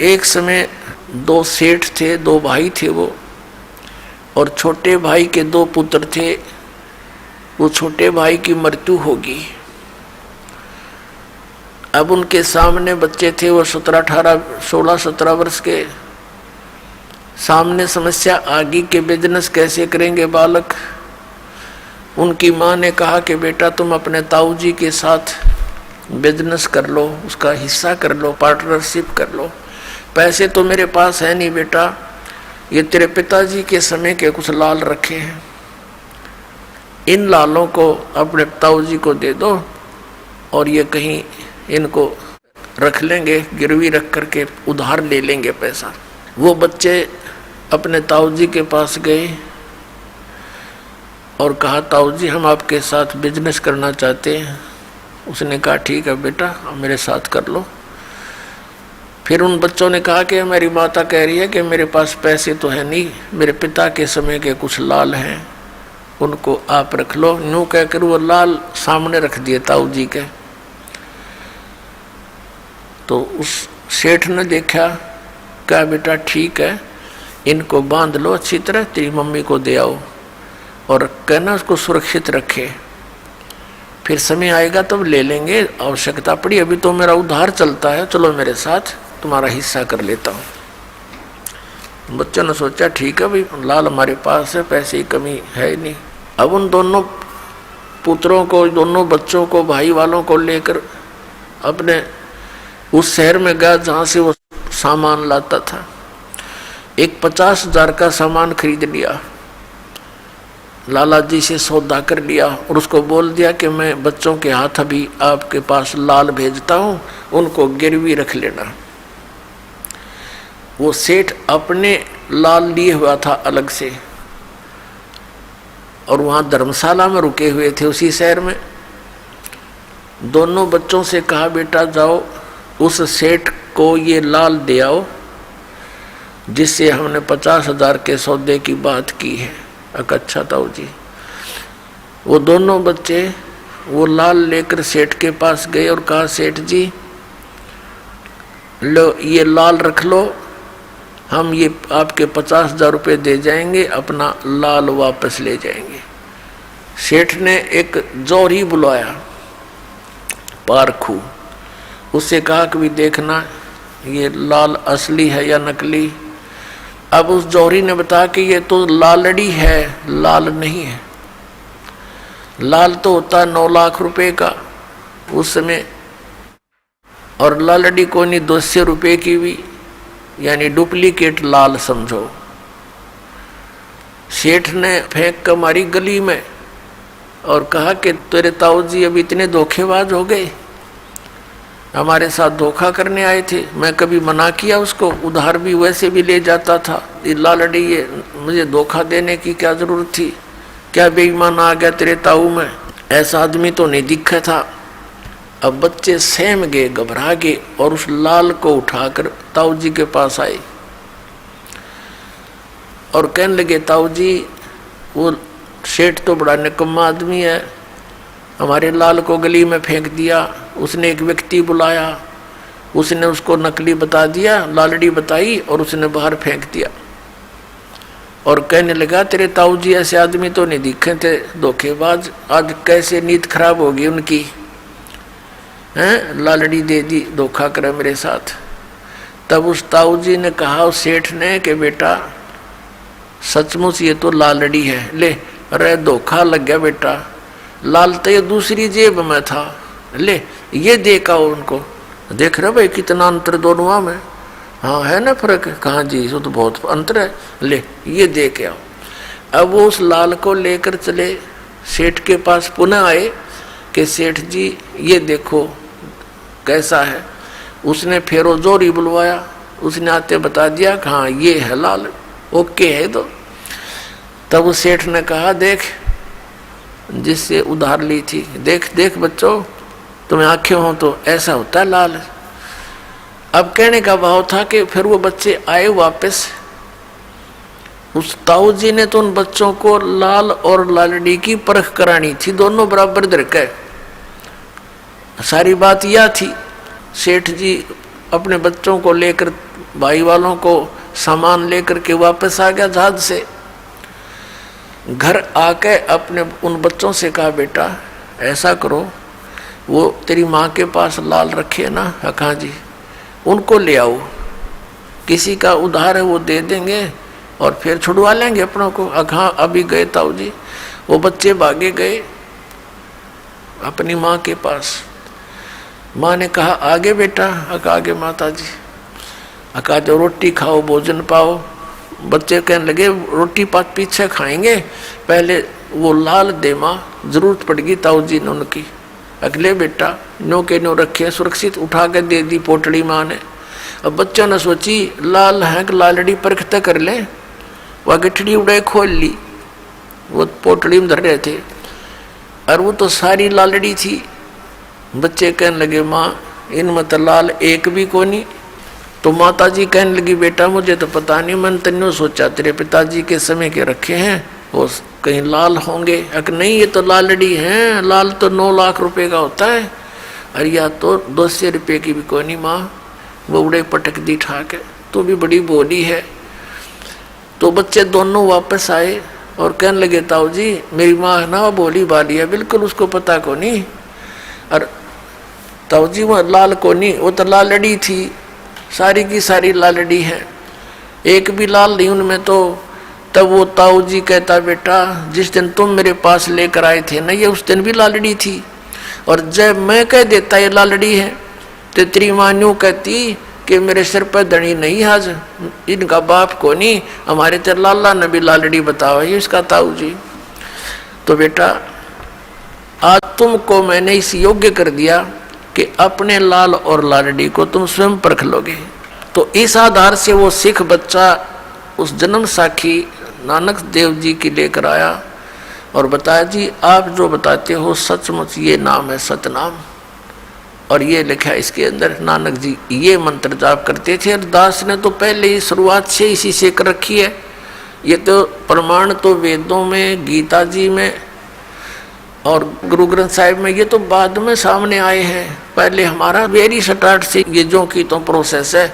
एक समय दो सेठ थे, दो भाई थे वो, और छोटे भाई के दो पुत्र थे। वो छोटे भाई की मृत्यु होगी। अब उनके सामने बच्चे थे, वो 16-17 वर्ष के। सामने समस्या आगे के बिजनेस कैसे करेंगे बालक। उनकी माँ ने कहा कि बेटा तुम अपने ताऊ जी के साथ बिजनेस कर लो, उसका हिस्सा कर लो, पार्टनरशिप कर लो। पैसे तो मेरे पास है नहीं बेटा, ये तेरे पिताजी के समय के कुछ लाल रखे हैं, इन लालों को अपने ताऊ जी को दे दो और ये कहीं इनको रख लेंगे, गिरवी रख करके उधार ले लेंगे पैसा। वो बच्चे अपने ताऊ जी के पास गए और कहा ताऊ जी हम आपके साथ बिजनेस करना चाहते हैं। उसने कहा ठीक है बेटा आप मेरे साथ कर लो। फिर उन बच्चों ने कहा कि मेरी माता कह रही है कि मेरे पास पैसे तो है नहीं, मेरे पिता के समय के कुछ लाल हैं, उनको आप रख लो। यूँ कहकर वो लाल सामने रख दिए ताऊ जी के। तो उस सेठ ने देखा, कहा बेटा ठीक है इनको बांध लो अच्छी तरह, तेरी मम्मी को दे आओ और कहना उसको सुरक्षित रखे, फिर समय आएगा तब ले लेंगे, आवश्यकता पड़ी, अभी तो मेरा उधार चलता है, चलो मेरे साथ तुम्हारा हिस्सा कर लेता हूँ। बच्चों ने सोचा ठीक है भाई लाल हमारे पास है, पैसे की कमी है ही नहीं। अब उन दोनों पुत्रों को, दोनों बच्चों को, भाई वालों को लेकर अपने उस शहर में गया जहाँ से वो सामान लाता था। एक 50,000 का सामान खरीद लिया, लाला जी से सौदा कर लिया और उसको बोल दिया कि मैं बच्चों के हाथ अभी आपके पास लाल भेजता हूँ, उनको गिरवी रख लेना। वो सेठ अपने लाल लिए हुआ था अलग से और वहाँ धर्मशाला में रुके हुए थे उसी शहर में। दोनों बच्चों से कहा बेटा जाओ उस सेठ को ये लाल दे आओ जिससे हमने 50,000 के सौदे की बात की है। अच्छा ताऊ जी। वो दोनों बच्चे वो लाल लेकर सेठ के पास गए और कहा सेठ जी लो ये लाल रख लो, हम ये आपके 50,000 रुपये दे जाएंगे, अपना लाल वापस ले जाएंगे। सेठ ने एक जौहरी बुलाया पारखू, उससे कहा कि भी देखना ये लाल असली है या नकली। अब उस जौहरी ने बताया कि ये तो लालड़ी है, लाल नहीं है। लाल तो होता है 9 लाख रुपए का उस समय, और लालड़ी को नहीं 200 रुपये की भी, यानी डुप्लीकेट लाल समझो। सेठ ने फेंक कर मारी गली में और कहा कि तेरे ताऊ जी अब इतने धोखेबाज हो गए, हमारे साथ धोखा करने आए थे। मैं कभी मना किया उसको, उधार भी वैसे भी ले जाता था, ये लालड़ी ये मुझे धोखा देने की क्या जरूरत थी, क्या बेईमान आ गया तेरे ताऊ में, ऐसा आदमी तो नहीं दिखा था। अब बच्चे सहम गए, घबरा गए और उस लाल को उठाकर ताऊ जी के पास आए और कहने लगे ताऊ जी वो सेठ तो बड़ा निकम्मा आदमी है, हमारे लाल को गली में फेंक दिया। उसने एक व्यक्ति बुलाया, उसने उसको नकली बता दिया, लालड़ी बताई और उसने बाहर फेंक दिया और कहने लगा तेरे ताऊ जी ऐसे आदमी तो नहीं दिखे थे, धोखेबाज, आज कैसे नीयत खराब होगी उनकी, हैं लालड़ी दे दी, धोखा करे मेरे साथ। तब उस ताऊ जी ने कहा उस सेठ ने कि बेटा सचमुच ये तो लालड़ी है, ले अरे धोखा लग गया बेटा, लाल तो ये दूसरी जेब में था, ले ये देखा उनको, देख रहे भाई कितना अंतर दोनों में, हाँ है ना फर्क, कहाँ जी इसमें तो बहुत अंतर है, ले ये देख आओ। अब वो उस लाल को लेकर चले सेठ के पास, पुनः आए कि सेठ जी ये देखो कैसा है। उसने फिर वो जोरी बुलवाया, उसने आते बता दिया कि हाँ ये है लाल, ओके है। तो तब उस सेठ ने कहा देख जिससे उधार ली थी, देख देख बच्चों तुम्हें आंखें हो तो ऐसा होता है लाल। अब कहने का भाव था कि फिर वो बच्चे आए वापस, उस ताऊ जी ने तो उन बच्चों को लाल और लालड़ी की परख करानी थी, दोनों बराबर दरके। सारी बात यह थी, सेठ जी अपने बच्चों को लेकर भाई वालों को सामान लेकर के वापस आ गया जहाज से। घर आके अपने उन बच्चों से कहा, बेटा ऐसा करो, वो तेरी माँ के पास लाल रखे ना, हाँ जी, उनको ले आओ, किसी का उधार है वो दे देंगे और फिर छुड़वा लेंगे अपनों को। हाँ अभी गए ताऊ जी, वो बच्चे भागे गए अपनी माँ के पास। माँ ने कहा, आगे बेटा? आगे माता जी। कहा, जो रोटी खाओ, भोजन पाओ। बच्चे कहने लगे, रोटी पात पीछे खाएंगे, पहले वो लाल दे माँ, जरूरत पड़ेगी। ताऊ जी ने उनकी अगले बेटा नो के नो रखे, सुरक्षित उठा के दे दी पोटड़ी माँ ने। अब बच्चों ने सोची लाल है कि लालड़ी परखते कर ले, वह गठड़ी उड़ाई खोल ली, वो पोटड़ी में धर रहे थे और वो तो सारी लालड़ी थी। बच्चे कहने लगे, माँ इनमें तो लाल एक भी कोनी। तो माता जी कहने लगी, बेटा मुझे तो पता नहीं, मैंने तन्नो सोचा तेरे पिताजी के समय के रखे हैं, वो कहीं लाल होंगे। अगर नहीं ये तो लालड़ी हैं, लाल तो 9 लाख रुपए का होता है, और या तो 200 रुपये की भी कोनी। माँ वो उड़े पटक दी ठाक, तो भी बड़ी बोली है। तो बच्चे दोनों वापस आए और कहने लगे, ताऊ जी मेरी माँ ना वो बोली बाली है, बिल्कुल उसको पता को नहीं। और ताऊ जी वो लाल को नहीं, वो तो लालड़ी थी, सारी की सारी लालड़ी है, एक भी लाल नहीं उनमें। तो तब वो ताऊ जी कहता, बेटा जिस दिन तुम मेरे पास लेकर आए थे ना, ये उस दिन भी लालड़ी थी, और जब मैं कह देता ये लालड़ी है तो तेरी माँ यूँ कहती कि मेरे सिर पर धनी नहीं, आज इनका बाप को नहीं, हमारे तेरे लाला ने भी लालड़ी बताओ ये इसका ताऊ जी। तो बेटा आज तुमको मैंने इस योग्य कर दिया कि अपने लाल और लालड़ी को तुम स्वयं परख लोगे। तो इस आधार से वो सिख बच्चा उस जन्म साखी नानक देव जी की लेकर आया और बताया, जी आप जो बताते हो सचमुच ये नाम है सतनाम। और ये लिखा है इसके अंदर, नानक जी ये मंत्र जाप करते थे। और दास ने तो पहले ही शुरुआत से इसी से कर रखी है। ये तो प्रमाण तो वेदों में, गीता जी में और गुरु ग्रंथ साहिब में, ये तो बाद में सामने आए हैं। पहले हमारा वेरी स्टार्ट से ये जो की तो प्रोसेस है,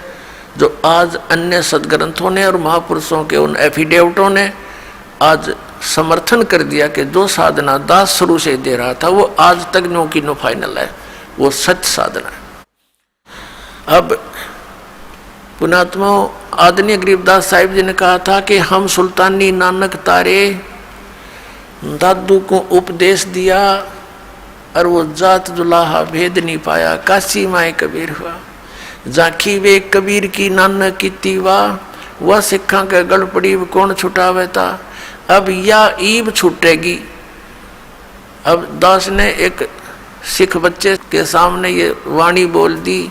जो आज अन्य सदग्रंथों ने और महापुरुषों के उन एफिडेविटों ने आज समर्थन कर दिया कि जो साधना दास शुरू से दे रहा था वो आज तक नो की नो फाइनल है, वो सच साधना है। अब पुणात्मा आदरणीय गरीबदास साहिब जी ने कहा था कि हम सुल्तानी नानक तारे, दादू को उपदेश दिया और वो जात जुलाहा भेद नहीं पाया, काशी माए कबीर हुआ। जाखी वे कबीर की नानक की तीवा, वह सिखा के गढ़ पड़ी कौन छुटावे था। अब या ईब छूटेगी। अब दास ने एक सिख बच्चे के सामने ये वाणी बोल दी,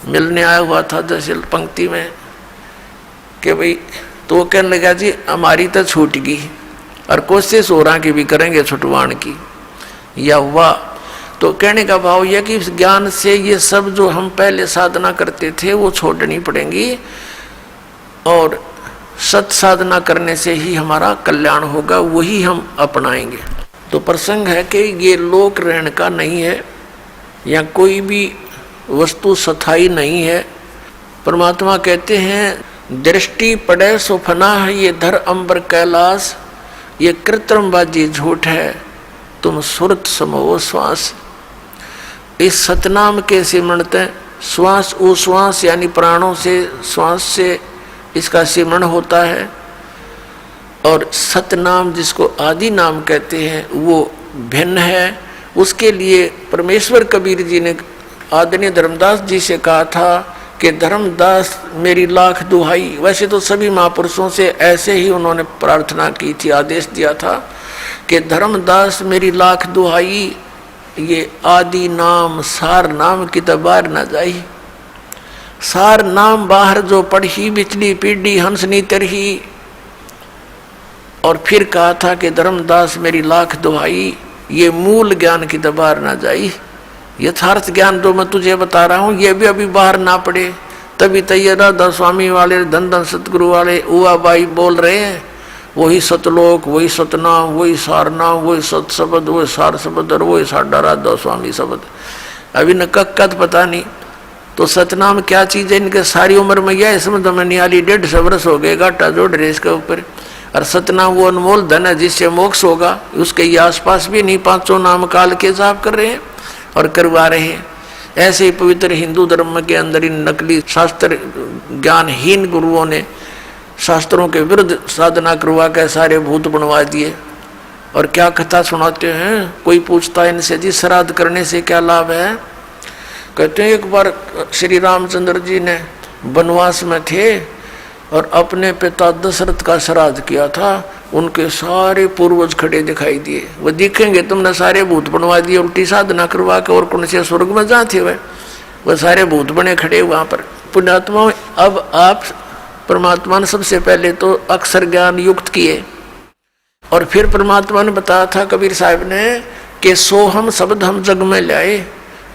मिलने आया हुआ था जैसे पंक्ति में कि भाई, तो वो कहने लगा, जी हमारी तो छूट गई और कोशिश हो रहा कि भी करेंगे छुटवाण की, या हुआ। तो कहने का भाव यह कि इस ज्ञान से ये सब जो हम पहले साधना करते थे वो छोड़नी पड़ेंगी, और सत साधना करने से ही हमारा कल्याण होगा, वही हम अपनाएंगे। तो प्रसंग है कि ये लोक रहन का नहीं है, या कोई भी वस्तु स्थायी नहीं है। परमात्मा कहते हैं, दृष्टि पड़े सो फना है, ये धर अंबर कैलाश, ये कृत्रिमबाजी झूठ है, तुम सुरत समो श्वास। इस सतनाम के सिमरते श्वास उश्वास यानी प्राणों से, श्वास से इसका सिमरण होता है। और सतनाम जिसको आदि नाम कहते हैं वो भिन्न है। उसके लिए परमेश्वर कबीर जी ने आदरणीय धर्मदास जी से कहा था कि धर्मदास मेरी लाख दुहाई। वैसे तो सभी महापुरुषों से ऐसे ही उन्होंने प्रार्थना की थी, आदेश दिया था कि धर्मदास मेरी लाख दुहाई, ये आदि नाम सार नाम की तो बाहर न जाई। सार नाम बाहर जो पढ़ी बिचली पीढ़ी हंसनी तरही। और फिर कहा था कि धर्मदास मेरी लाख दुहाई, ये मूल ज्ञान की तो बाहर ना जाई। यथार्थ ज्ञान जो मैं तुझे बता रहा हूँ ये भी अभी बाहर ना पड़े। तभी तो ये राधा स्वामी वाले, धन धन सतगुरु वाले उआ बाई बोल रहे हैं, वही सतलोक, वही सतनाम, वही सारनाम, वही सत शब्द, वही सार शब्द और वही साडा राधा स्वामी शब्द। अभी न कद पता नहीं। तो सतनाम क्या चीज है? इनके सारी उम्र में यह इसमें तो नियाली 150 वर्ष हो गए, घाटा जोड़ रहे इसके ऊपर। और सतनाम वो अनमोल धन है जिससे मोक्ष होगा, उसके ये आसपास भी नहीं 500 नाम काल के जाप कर रहे हैं और करवा रहे हैं। ऐसे ही पवित्र हिंदू धर्म के अंदर इन नकली शास्त्र ज्ञानहीन गुरुओं ने शास्त्रों के विरुद्ध साधना करवा के सारे भूत बनवा दिए। और क्या कथा सुनाते हैं, कोई पूछता है इनसे जी श्राद्ध करने से क्या लाभ है? कहते हैं एक बार श्री रामचंद्र जी ने वनवास में थे और अपने पिता दशरथ का श्राद्ध किया था, उनके सारे पूर्वज खड़े दिखाई दिए। वो दिखेंगे तुमने सारे भूत बनवा दिए उल्टी साधना करवा के, और कौन से स्वर्ग में जा थे वह सारे भूत बने खड़े वहां पर। पुण्यात्मा, अब आप परमात्मा ने सबसे पहले तो अक्षर ज्ञान युक्त किए और फिर परमात्मा ने बताया था कबीर साहब ने कि सोहम शब्द हम जग में लाए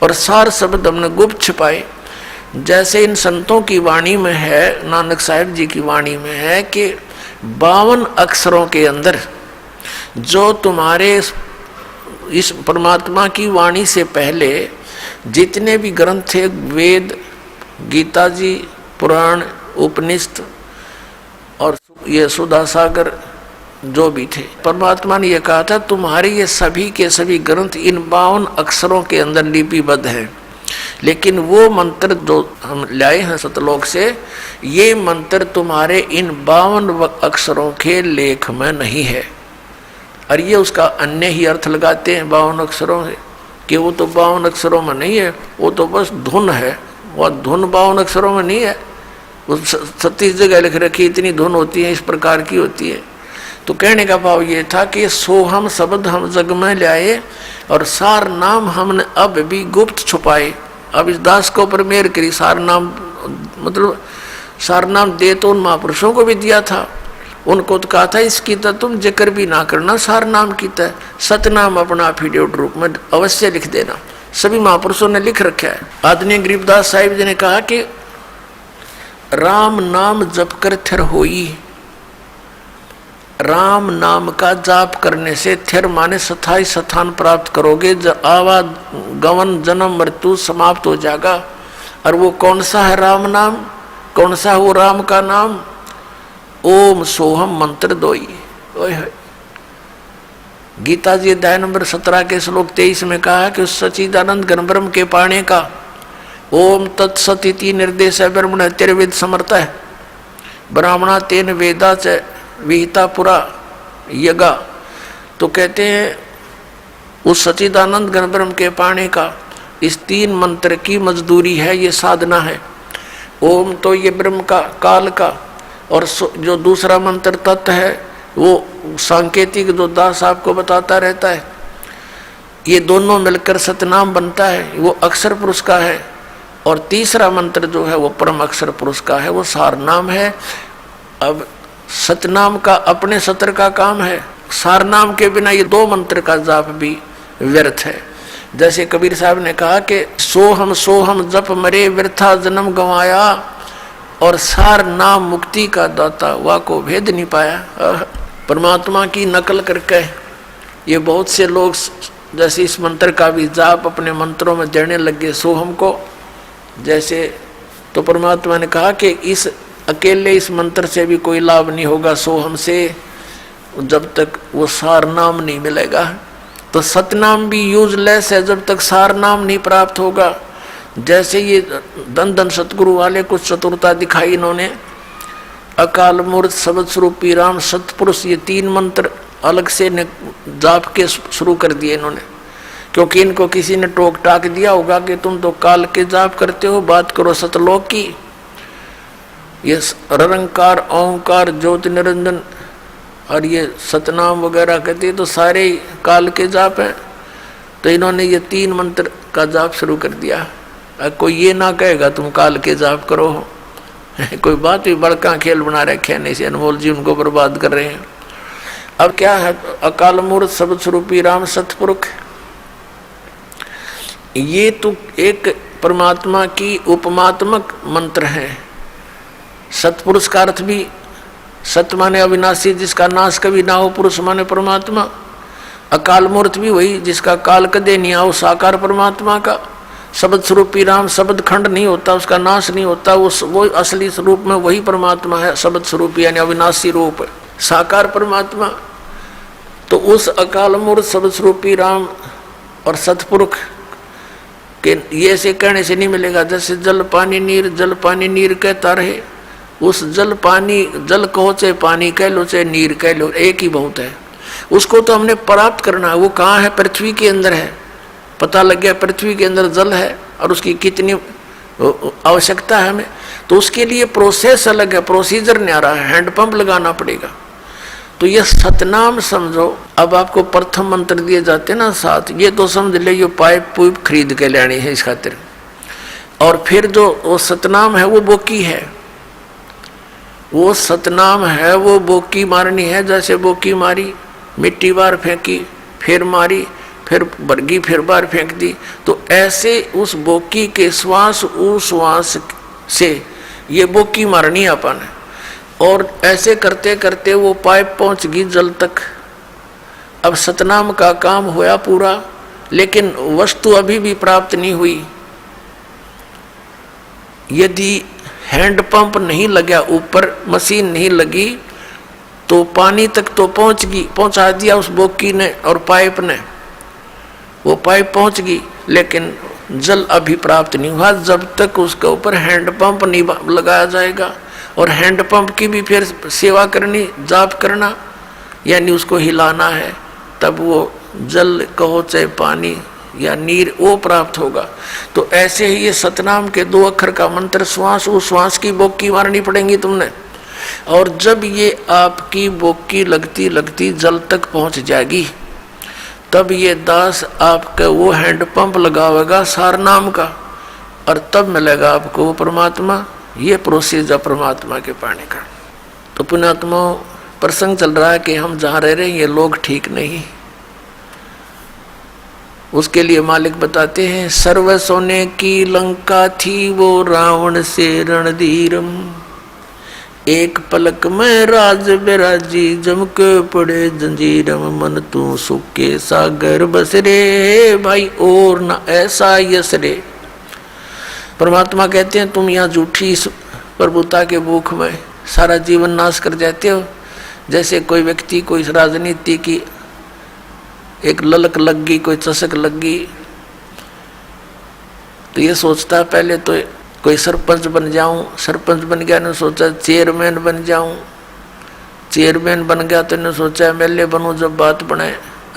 और सार शब्द हमने गुप्त छिपाए। जैसे इन संतों की वाणी में है, नानक साहब जी की वाणी में है कि 52 अक्षरों के अंदर जो तुम्हारे इस परमात्मा की वाणी से पहले जितने भी ग्रंथ थे, वेद, गीता जी, पुराण, उपनिषद और ये सुधा सागर जो भी थे, परमात्मा ने यह कहा था तुम्हारे ये सभी के सभी ग्रंथ इन 52 अक्षरों के अंदर लिपिबद्ध हैं। लेकिन वो मंत्र जो हम लाए हैं सतलोक से, ये मंत्र तुम्हारे इन 52 अक्षरों के लेख में नहीं है। और ये उसका अन्य ही अर्थ लगाते हैं 52 अक्षरों से कि वो तो 52 अक्षरों में नहीं है, वो तो बस धुन है। वह धुन 52 अक्षरों में नहीं है, वो 36 जगह लिख रखी, इतनी धुन होती है, इस प्रकार की होती है। तो कहने का भाव ये था कि सोहम शब्द हम जग में लाए और सार नाम हमने अब भी गुप्त छुपाए। अब इस दास को ऊपर मेहर करी, सार नाम मतलब सार नाम दे तो उन महापुरुषों को भी दिया था, उनको तो कहा था इसकी तो तुम जिक्र भी ना करना, सार नाम की तो सतनाम अपना एफिडेविट रूप में अवश्य लिख देना। सभी महापुरुषों ने लिख रखा है। आदरणीय गरीबदास साहिब जी ने कहा कि राम नाम जप कर थिर होई, राम नाम का जाप करने से थिर माने स्थायी स्थान प्राप्त करोगे, आवा गवन जन्म मृत्यु समाप्त हो जाएगा। और वो कौन सा है राम नाम? कौन सा वो राम का नाम? ओम सोहम मंत्र दोई। गीता जी अध्याय नंबर 17 के श्लोक 23 में कहा कि उस सच्चिदानंद घन ब्रह्म के पाने का ओम तत्सत इति निर्देश ब्रह्मण तिर्विद समर्थ है ब्राह्मणा तेन वेदा च विहिता पुरा यगा। तो कहते हैं उस सच्चिदानंद घन ब्रह्म के पाने का इस 3 मंत्र की मजदूरी है, ये साधना है। ओम तो ये ब्रह्म का, काल का, और जो दूसरा मंत्र तत्व है वो सांकेतिक जो दास आपको बताता रहता है, ये दोनों मिलकर सतनाम बनता है, वो अक्षर पुरुष का है। और तीसरा मंत्र जो है वो परम अक्षर पुरुष का है, वो सार नाम है। अब सतनाम का अपने सत्र का काम है, सार नाम के बिना ये 2 मंत्र का जाप भी व्यर्थ है। जैसे कबीर साहब ने कहा कि सोहम जप मरे व्यर्था जन्म गंवाया, और सार नाम मुक्ति का दाता वाह को भेद नहीं पाया। परमात्मा की नकल करके ये बहुत से लोग जैसे इस मंत्र का भी जाप अपने मंत्रों में देने लगे सोहम को। जैसे तो परमात्मा ने कहा कि इस अकेले इस मंत्र से भी कोई लाभ नहीं होगा सोहम से, जब तक वो सार नाम नहीं मिलेगा। तो सतनाम भी यूजलेस है जब तक सार नाम नहीं प्राप्त होगा। जैसे ये धन सतगुरु वाले कुछ चतुरता दिखाई इन्होंने, अकाल मूर्त शब्द स्वरूपी राम सतपुरुष, ये 3 मंत्र अलग से जाप के शुरू कर दिए इन्होंने, क्योंकि इनको किसी ने टोक टाक दिया होगा कि तुम तो काल के जाप करते हो, बात करो सतलोक की। ये रंकार, ओंकार, ज्योति निरंजन और ये सतनाम वगैरह कहते तो सारे काल के जाप हैं। तो इन्होंने ये 3 मंत्र का जाप शुरू कर दिया। कोई ये ना कहेगा तुम काल के जाप करो कोई बात भी बड़का खेल बना रखे नहीं से अनमोल जी उनको बर्बाद कर रहे हैं। अब क्या है, अकाल मूर्त शब्द स्वरूपी राम सतपुरुष, ये तो एक परमात्मा की उपमात्मक मंत्र है। सतपुरुष का अर्थ भी सत माने अविनाशी जिसका नाश कभी ना हो, पुरुष माने परमात्मा। अकाल मूर्त भी वही जिसका काल कदे नहीं आओ, साकार परमात्मा का। शब्द स्वरूपी राम शब्द खंड नहीं होता, उसका नाश नहीं होता, वो असली स्वरूप में वही परमात्मा है, शब्द स्वरूपी यानी अविनाशी रूप साकार परमात्मा। तो उस अकाल मूर्त शब्द स्वरूपी राम और सतपुरुष के ये से कहने से नहीं मिलेगा। जैसे जल पानी नीर कहता रहे, उस जल पानी, जल कहो चाहे पानी कह लो चाहे नीर कह लो, एक ही बहुत है। उसको तो हमने प्राप्त करना है। वो कहाँ है? पृथ्वी के अंदर है। पता लग गया पृथ्वी के अंदर जल है और उसकी कितनी आवश्यकता है हमें, तो उसके लिए प्रोसेस अलग है, प्रोसीजर न्यारा है, हैंडपंप लगाना पड़ेगा। तो ये सतनाम समझो। अब आपको प्रथम मंत्र दिए जाते ना 7, ये तो समझ ले ये पाइप पुइप खरीद के लेनी है इस खातिर। और फिर जो वो सतनाम है वो बोकी है, वो सतनाम है वो बोकी मारनी है। जैसे बोकी मारी, मिट्टी बार फेंकी, फिर मारी, फिर बरगी, फिर बार फेंक दी, तो ऐसे उस बोकी के श्वास उश्वास से ये बोकी मारनी अपन है। और ऐसे करते करते वो पाइप पहुंच गई जल तक। अब सतनाम का काम होया पूरा, लेकिन वस्तु अभी भी प्राप्त नहीं हुई। यदि हैंडपंप नहीं लगा, ऊपर मशीन नहीं लगी, तो पानी तक तो पहुंचा दिया उस बोकी ने और पाइप ने, वो पाइप पहुंच गई, लेकिन जल अभी प्राप्त नहीं हुआ जब तक उसके ऊपर हैंडपंप नहीं लगाया जाएगा। और हैंडपंप की भी फिर सेवा करनी, जाप करना, यानी उसको हिलाना है, तब वो जल कहो चाहे पानी या नीर वो प्राप्त होगा। तो ऐसे ही ये सतनाम के 2 अक्षर का मंत्र, श्वास उस श्वास की बोकी मारनी पड़ेगी तुमने। और जब ये आपकी बोकी लगती लगती जल तक पहुंच जाएगी, तब ये दास आपका वो हैंडपंप लगावेगा सार नाम का, और तब मिलेगा आपको वो परमात्मा। ये प्रोसीजर परमात्मा के पाने का। तो पुण्यात्मा प्रसंग चल रहा है कि हम जहाँ रह रहे हैं ये लोग ठीक नहीं। उसके लिए मालिक बताते हैं, सर्व सोने की लंका थी वो रावण से रणधीरम, एक पलक में राज बिराजी जम के पड़े जंजीरम, मन तू सुख के सागर बसरे भाई और न ऐसा यसरे। परमात्मा कहते हैं तुम यहाँ झूठी प्रभुता के भूख में सारा जीवन नाश कर जाते हो। जैसे कोई व्यक्ति कोई राजनीति की एक ललक लग गई, कोई चसक लग गई, तो ये सोचता है पहले तो कोई सरपंच बन जाऊं, सरपंच बन गया, ने सोचा चेयरमैन बन जाऊं, चेयरमैन बन गया तो इन्होंने सोचा एमएलए बनूं, जब बात बने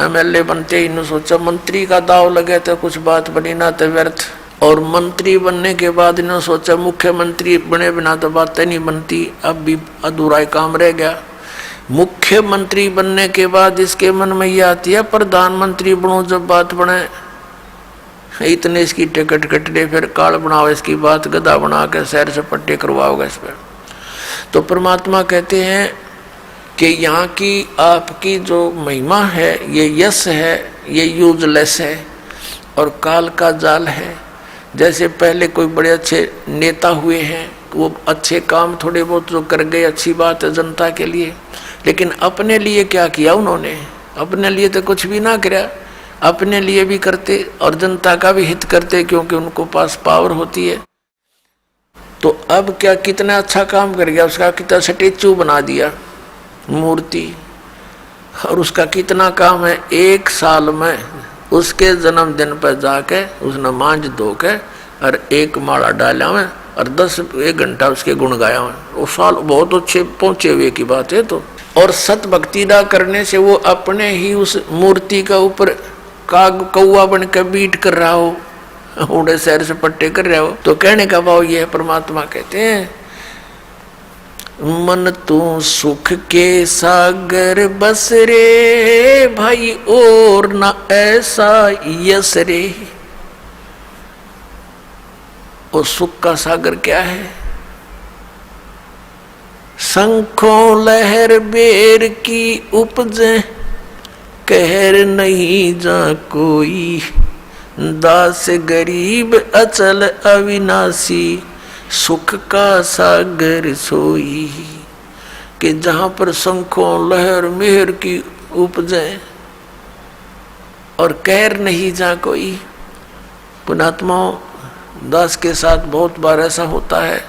एमएलए बनते ही इन्होंने सोचा मंत्री का दाव लगे तो कुछ बात बनी ना तो व्यर्थ। और मंत्री बनने के बाद इन्होंने सोचा मुख्यमंत्री बने बिना तो बातें नहीं बनती, अब भी अधूरा काम रह गया। मुख्यमंत्री बनने के बाद इसके मन में ये आती है प्रधानमंत्री बनूं, जब बात बने इतने इसकी टिकट कटने, फिर काल बनाओ इसकी बात, गधा बना के शहर से पट्टे करवाओगे इस पर। तो परमात्मा कहते हैं कि यहाँ की आपकी जो महिमा है, ये यश है, ये यूजलेस है और काल का जाल है। जैसे पहले कोई बड़े अच्छे नेता हुए हैं, वो अच्छे काम थोड़े बहुत जो कर गए, अच्छी बात है जनता के लिए, लेकिन अपने लिए क्या किया उन्होंने? अपने लिए तो कुछ भी ना किया, अपने लिए भी करते और जनता का भी हित करते, क्योंकि उनको पास पावर होती है। तो अब क्या कितना अच्छा काम कर गया, उसका कितना स्टैचू बना दिया, मूर्ति, और उसका कितना काम है, 1 साल में उसके जन्मदिन पर जाके उसने मांझ धो के और 1 माला डाला हुआ और 1 घंटा उसके गुण गाया हुआ। वो साल बहुत अच्छे पहुंचे हुए की बात है। तो और सत भक्ति ना करने से वो अपने ही उस मूर्ति का ऊपर काग कौआ बन के बीट कर रहा हो, उड़े शहर से पट्टे कर रहा हो। तो कहने का भाव ये है, परमात्मा कहते हैं मन तू सुख के सागर बस रे भाई और न ऐसा यस रे। और सुख का सागर क्या है? शंखों लहर बेर की उपजे, कहर नहीं जा कोई, दास गरीब अचल अविनाशी, सुख का सागर सोई। कि जहाँ पर शंखों लहर मेहर की उपजे और कहर नहीं जा कोई, पुण्यात्माओं, दास के साथ बहुत बार ऐसा होता है,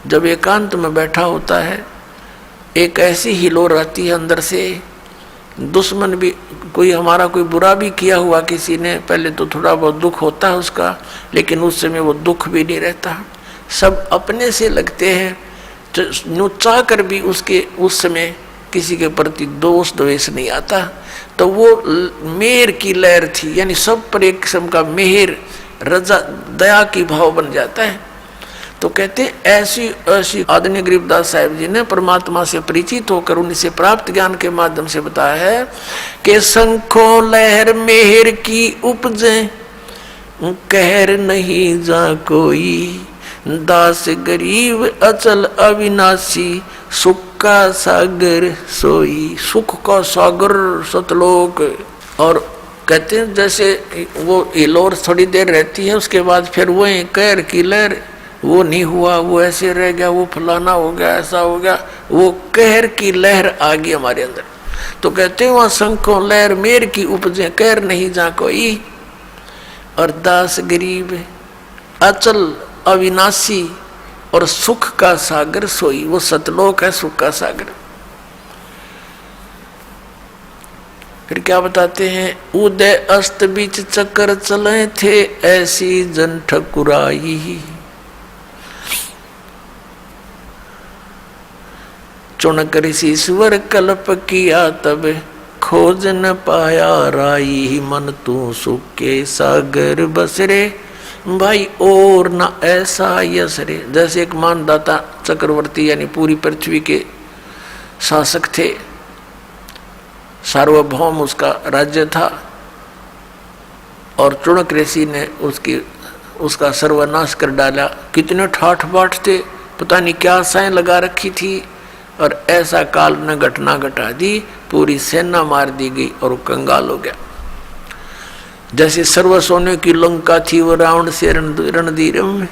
जब एकांत में बैठा होता है, एक ऐसी हिलोर आती है अंदर से, दुश्मन भी कोई हमारा कोई बुरा भी किया हुआ किसी ने, पहले तो थोड़ा बहुत दुख होता है उसका, लेकिन उस समय वो दुख भी नहीं रहता, सब अपने से लगते हैं, चाह कर भी उसके उस समय किसी के प्रति दोष द्वेष नहीं आता। तो वो मेहर की लहर थी, यानी सब पर एक किस्म का मेहर रजा दया की भाव बन जाता है। तो कहते हैं ऐसी ऐसी आदरणीय गरीबदास साहिब जी ने परमात्मा से परिचित होकर उनसे प्राप्त ज्ञान के माध्यम से बताया है कि शंखो लहर मेहर की उपजे, कहर नहीं जा कोई, दास गरीब अचल अविनाशी, सुख का सागर सोई। सुख का सागर सतलोक। और कहते हैं जैसे वो हिलोर थोड़ी देर रहती है, उसके बाद फिर वो कहर की लहर, वो नहीं हुआ, वो ऐसे रह गया, वो फलाना हो गया, ऐसा हो गया, वो कहर की लहर आ गई हमारे अंदर। तो कहते हैं वहां शंखों लहर मेर की उपजे, कहर नहीं जा कोई, और दास गरीब अचल अविनाशी, और सुख का सागर सोई। वो सतलोक है, सुख का सागर। फिर क्या बताते हैं, उदय अस्त बीच चक्कर चले थे, ऐसी जन ठकुराई, चुनक ऋषिश्वर कल्प किया, तब खोज न पाया राई, मन तू सुख के सागर बसरे, भाई और न ऐसा यसरे। जैसे एक मानदाता चक्रवर्ती यानी पूरी पृथ्वी के शासक थे, सार्वभौम उसका राज्य था, और चुनक ऋषि ने उसका सर्वनाश कर डाला। कितने ठाठ बाट थे, पता नहीं क्या आशाएं लगा रखी थी, और ऐसा काल ने घटना घटा दी, पूरी सेना मार दी गई और वो कंगाल हो गया। जैसे सर्व सोने की लंका थी, वो रावण से रणधीर में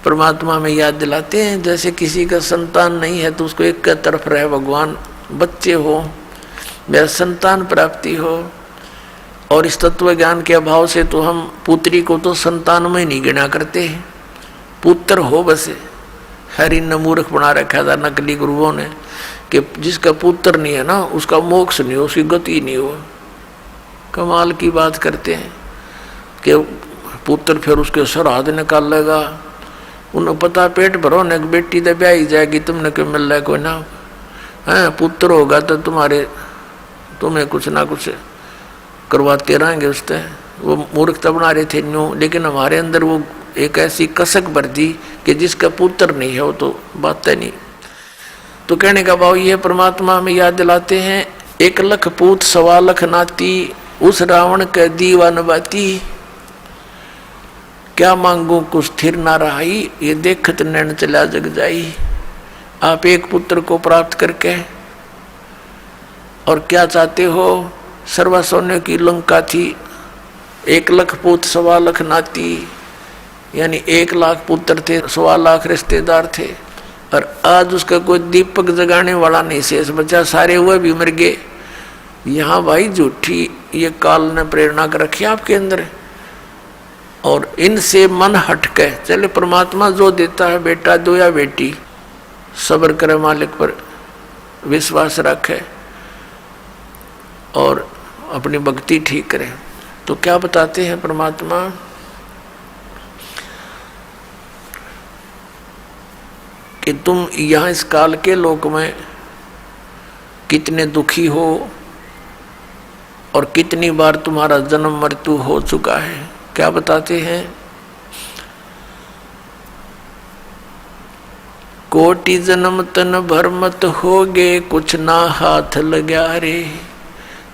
परमात्मा में याद दिलाते हैं। जैसे किसी का संतान नहीं है तो उसको एक के तरफ रहे भगवान, बच्चे हो, मेरा संतान प्राप्ति हो। और इस तत्व ज्ञान के अभाव से तो हम पुत्री को तो संतान में नहीं गिना करते हैं, पुत्र हो बस। हरि ने मूर्ख बना रखा था नकली गुरुओं ने कि जिसका पुत्र नहीं है ना, उसका मोक्ष नहीं हो, उसकी गति नहीं हो। कमाल की बात करते हैं कि पुत्र फिर उसके श्राद्ध निकालेगा, उन्हें पता पेट भरो न बेटी तो ब्याही जाएगी, तुमने क्यों मिल रहा है कोई ना है, पुत्र होगा तो तुम्हें कुछ ना कुछ करवाते रहेंगे उससे। वो मूर्खता बना रहे थे न्यू, लेकिन हमारे अंदर वो एक ऐसी कसक भर दी कि जिसका पुत्र नहीं है वो तो बात है नहीं। तो कहने का भाव ये परमात्मा में याद दिलाते हैं, 1 लाख पूत 1.25 लाख नाती, उस रावण के दीवान बाती, क्या मांगू कुछ स्थिर ना रहाई, ये देखत नैन चला जग जाई। आप एक पुत्र को प्राप्त करके और क्या चाहते हो, सर्व सोने की लंका थी, 1 लाख पूत 1.25 लाख नाती, यानी 1 लाख पुत्र थे, 1.25 लाख रिश्तेदार थे, और आज उसका कोई दीपक जगाने वाला नहीं शेष बचा, सारे हुए भी मर गए। यहाँ भाई झूठी ये काल ने प्रेरणा कर रखी आपके अंदर, और इनसे मन हटके चले। परमात्मा जो देता है, बेटा दो या बेटी, सब्र करे, मालिक पर विश्वास रखे और अपनी भक्ति ठीक करे। तो क्या बताते हैं परमात्मा कि तुम यहाँ इस काल के लोक में कितने दुखी हो और कितनी बार तुम्हारा जन्म मृत्यु हो चुका है। क्या बताते हैं, कोटि जन्म तन भरमत होगे, कुछ ना हाथ लग्या रे,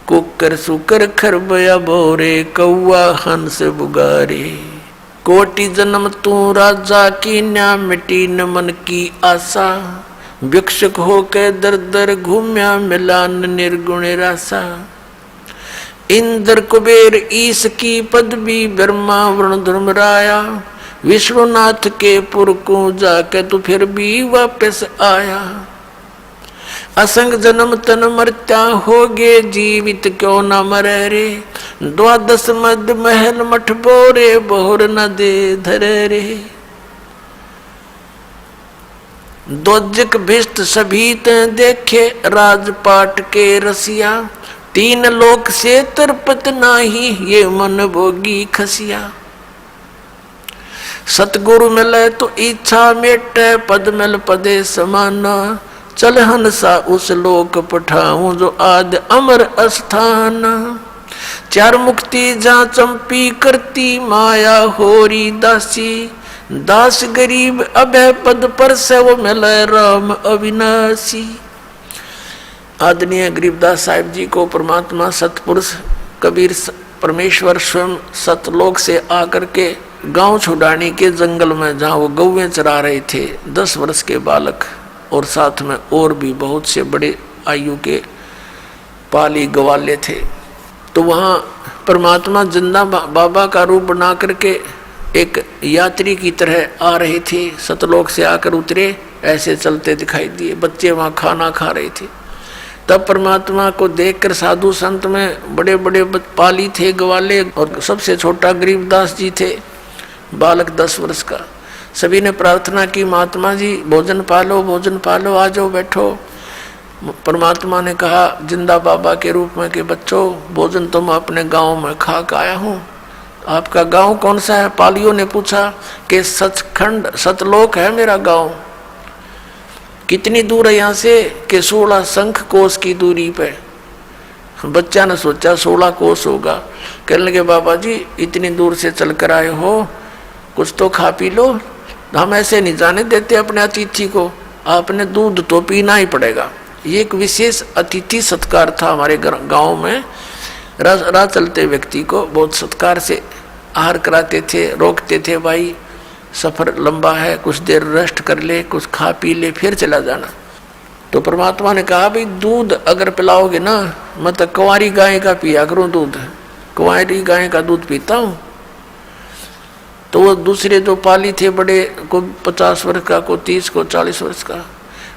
कुकर सुकर खरबया बोरे, कौआ हंस बुगारे। कोटि जन्म तू राजा की न्या, मिटी न मन की आशा, भिक्षुक होके दर दर घूम्या, मिलान निर्गुण रासा। इंद्र कुबेर ईश की पदवी, ब्रह्मा वरुण धर्मराया, विश्वनाथ के पुर को जाके तू फिर भी वापस आया। असंग जन्म तन मरत्या होगे, जीवित क्यों न मरे रे। द्वादश मद महल मठ बोरे, बोर न दे धरे रे। दोजक भिष्ट सभी ते देखे, राजपाट के रसिया। तीन लोक से तरपत नाही, ये मन भोगी खसिया। सतगुरु मिले तो इच्छा मेटे, पद मिल पदे समाना। चल हंसा उस लोक पठाऊं, जो आद अमर अस्थान। चार मुक्ति जा चंपी करती, माया होरी दासी। दास गरीब अभय पद पर से, वो मिले राम अविनाशी। आदरणीय गरीबदास साहिब जी को परमात्मा सतपुरुष कबीर परमेश्वर स्वयं सतलोक से आकर के गांव छुड़ाने के जंगल में, जहाँ वो गौवें चरा रहे थे, 10 वर्ष के बालक और साथ में और भी बहुत से बड़े आयु के पाली ग्वाले थे। तो वहाँ परमात्मा जिंदा बाबा का रूप बना करके एक यात्री की तरह आ रहे थे। सतलोक से आकर उतरे, ऐसे चलते दिखाई दिए। बच्चे वहाँ खाना खा रहे थे। तब परमात्मा को देखकर साधु संत में बड़े बड़े पाली थे ग्वाले, और सबसे छोटा गरीबदास जी थे, बालक 10 वर्ष का। सभी ने प्रार्थना की, महात्मा जी भोजन पालो, भोजन पालो, आ जाओ बैठो। परमात्मा ने कहा जिंदा बाबा के रूप में कि बच्चों, भोजन तो मैं अपने गांव में खा के आया हूँ। आपका गांव कौन सा है? पालियों ने पूछा कि सचखंड सतलोक है मेरा गांव। कितनी दूर है यहाँ से? कि 16 शंख कोस की दूरी पे। बच्चा ने सोचा 16 कोस होगा। कहने लगे बाबा जी इतनी दूर से चल कर आए हो, कुछ तो खा पी लो। हम ऐसे नहीं जाने देते अपने अतिथि को, आपने दूध तो पीना ही पड़ेगा। ये एक विशेष अतिथि सत्कार था हमारे गांव में। राह चलते व्यक्ति को बहुत सत्कार से आहार कराते थे, रोकते थे, भाई सफर लंबा है, कुछ देर रेस्ट कर ले, कुछ खा पी ले, फिर चला जाना। तो परमात्मा ने कहा भाई दूध अगर पिलाओगे ना, मैं तो कुंवारी गाय का पिया करूँ दूध, कुंवारी गाय का दूध पीता हूँ। तो वो दूसरे जो पाली थे बड़े, को 50 वर्ष का, को 30, को 40 वर्ष का,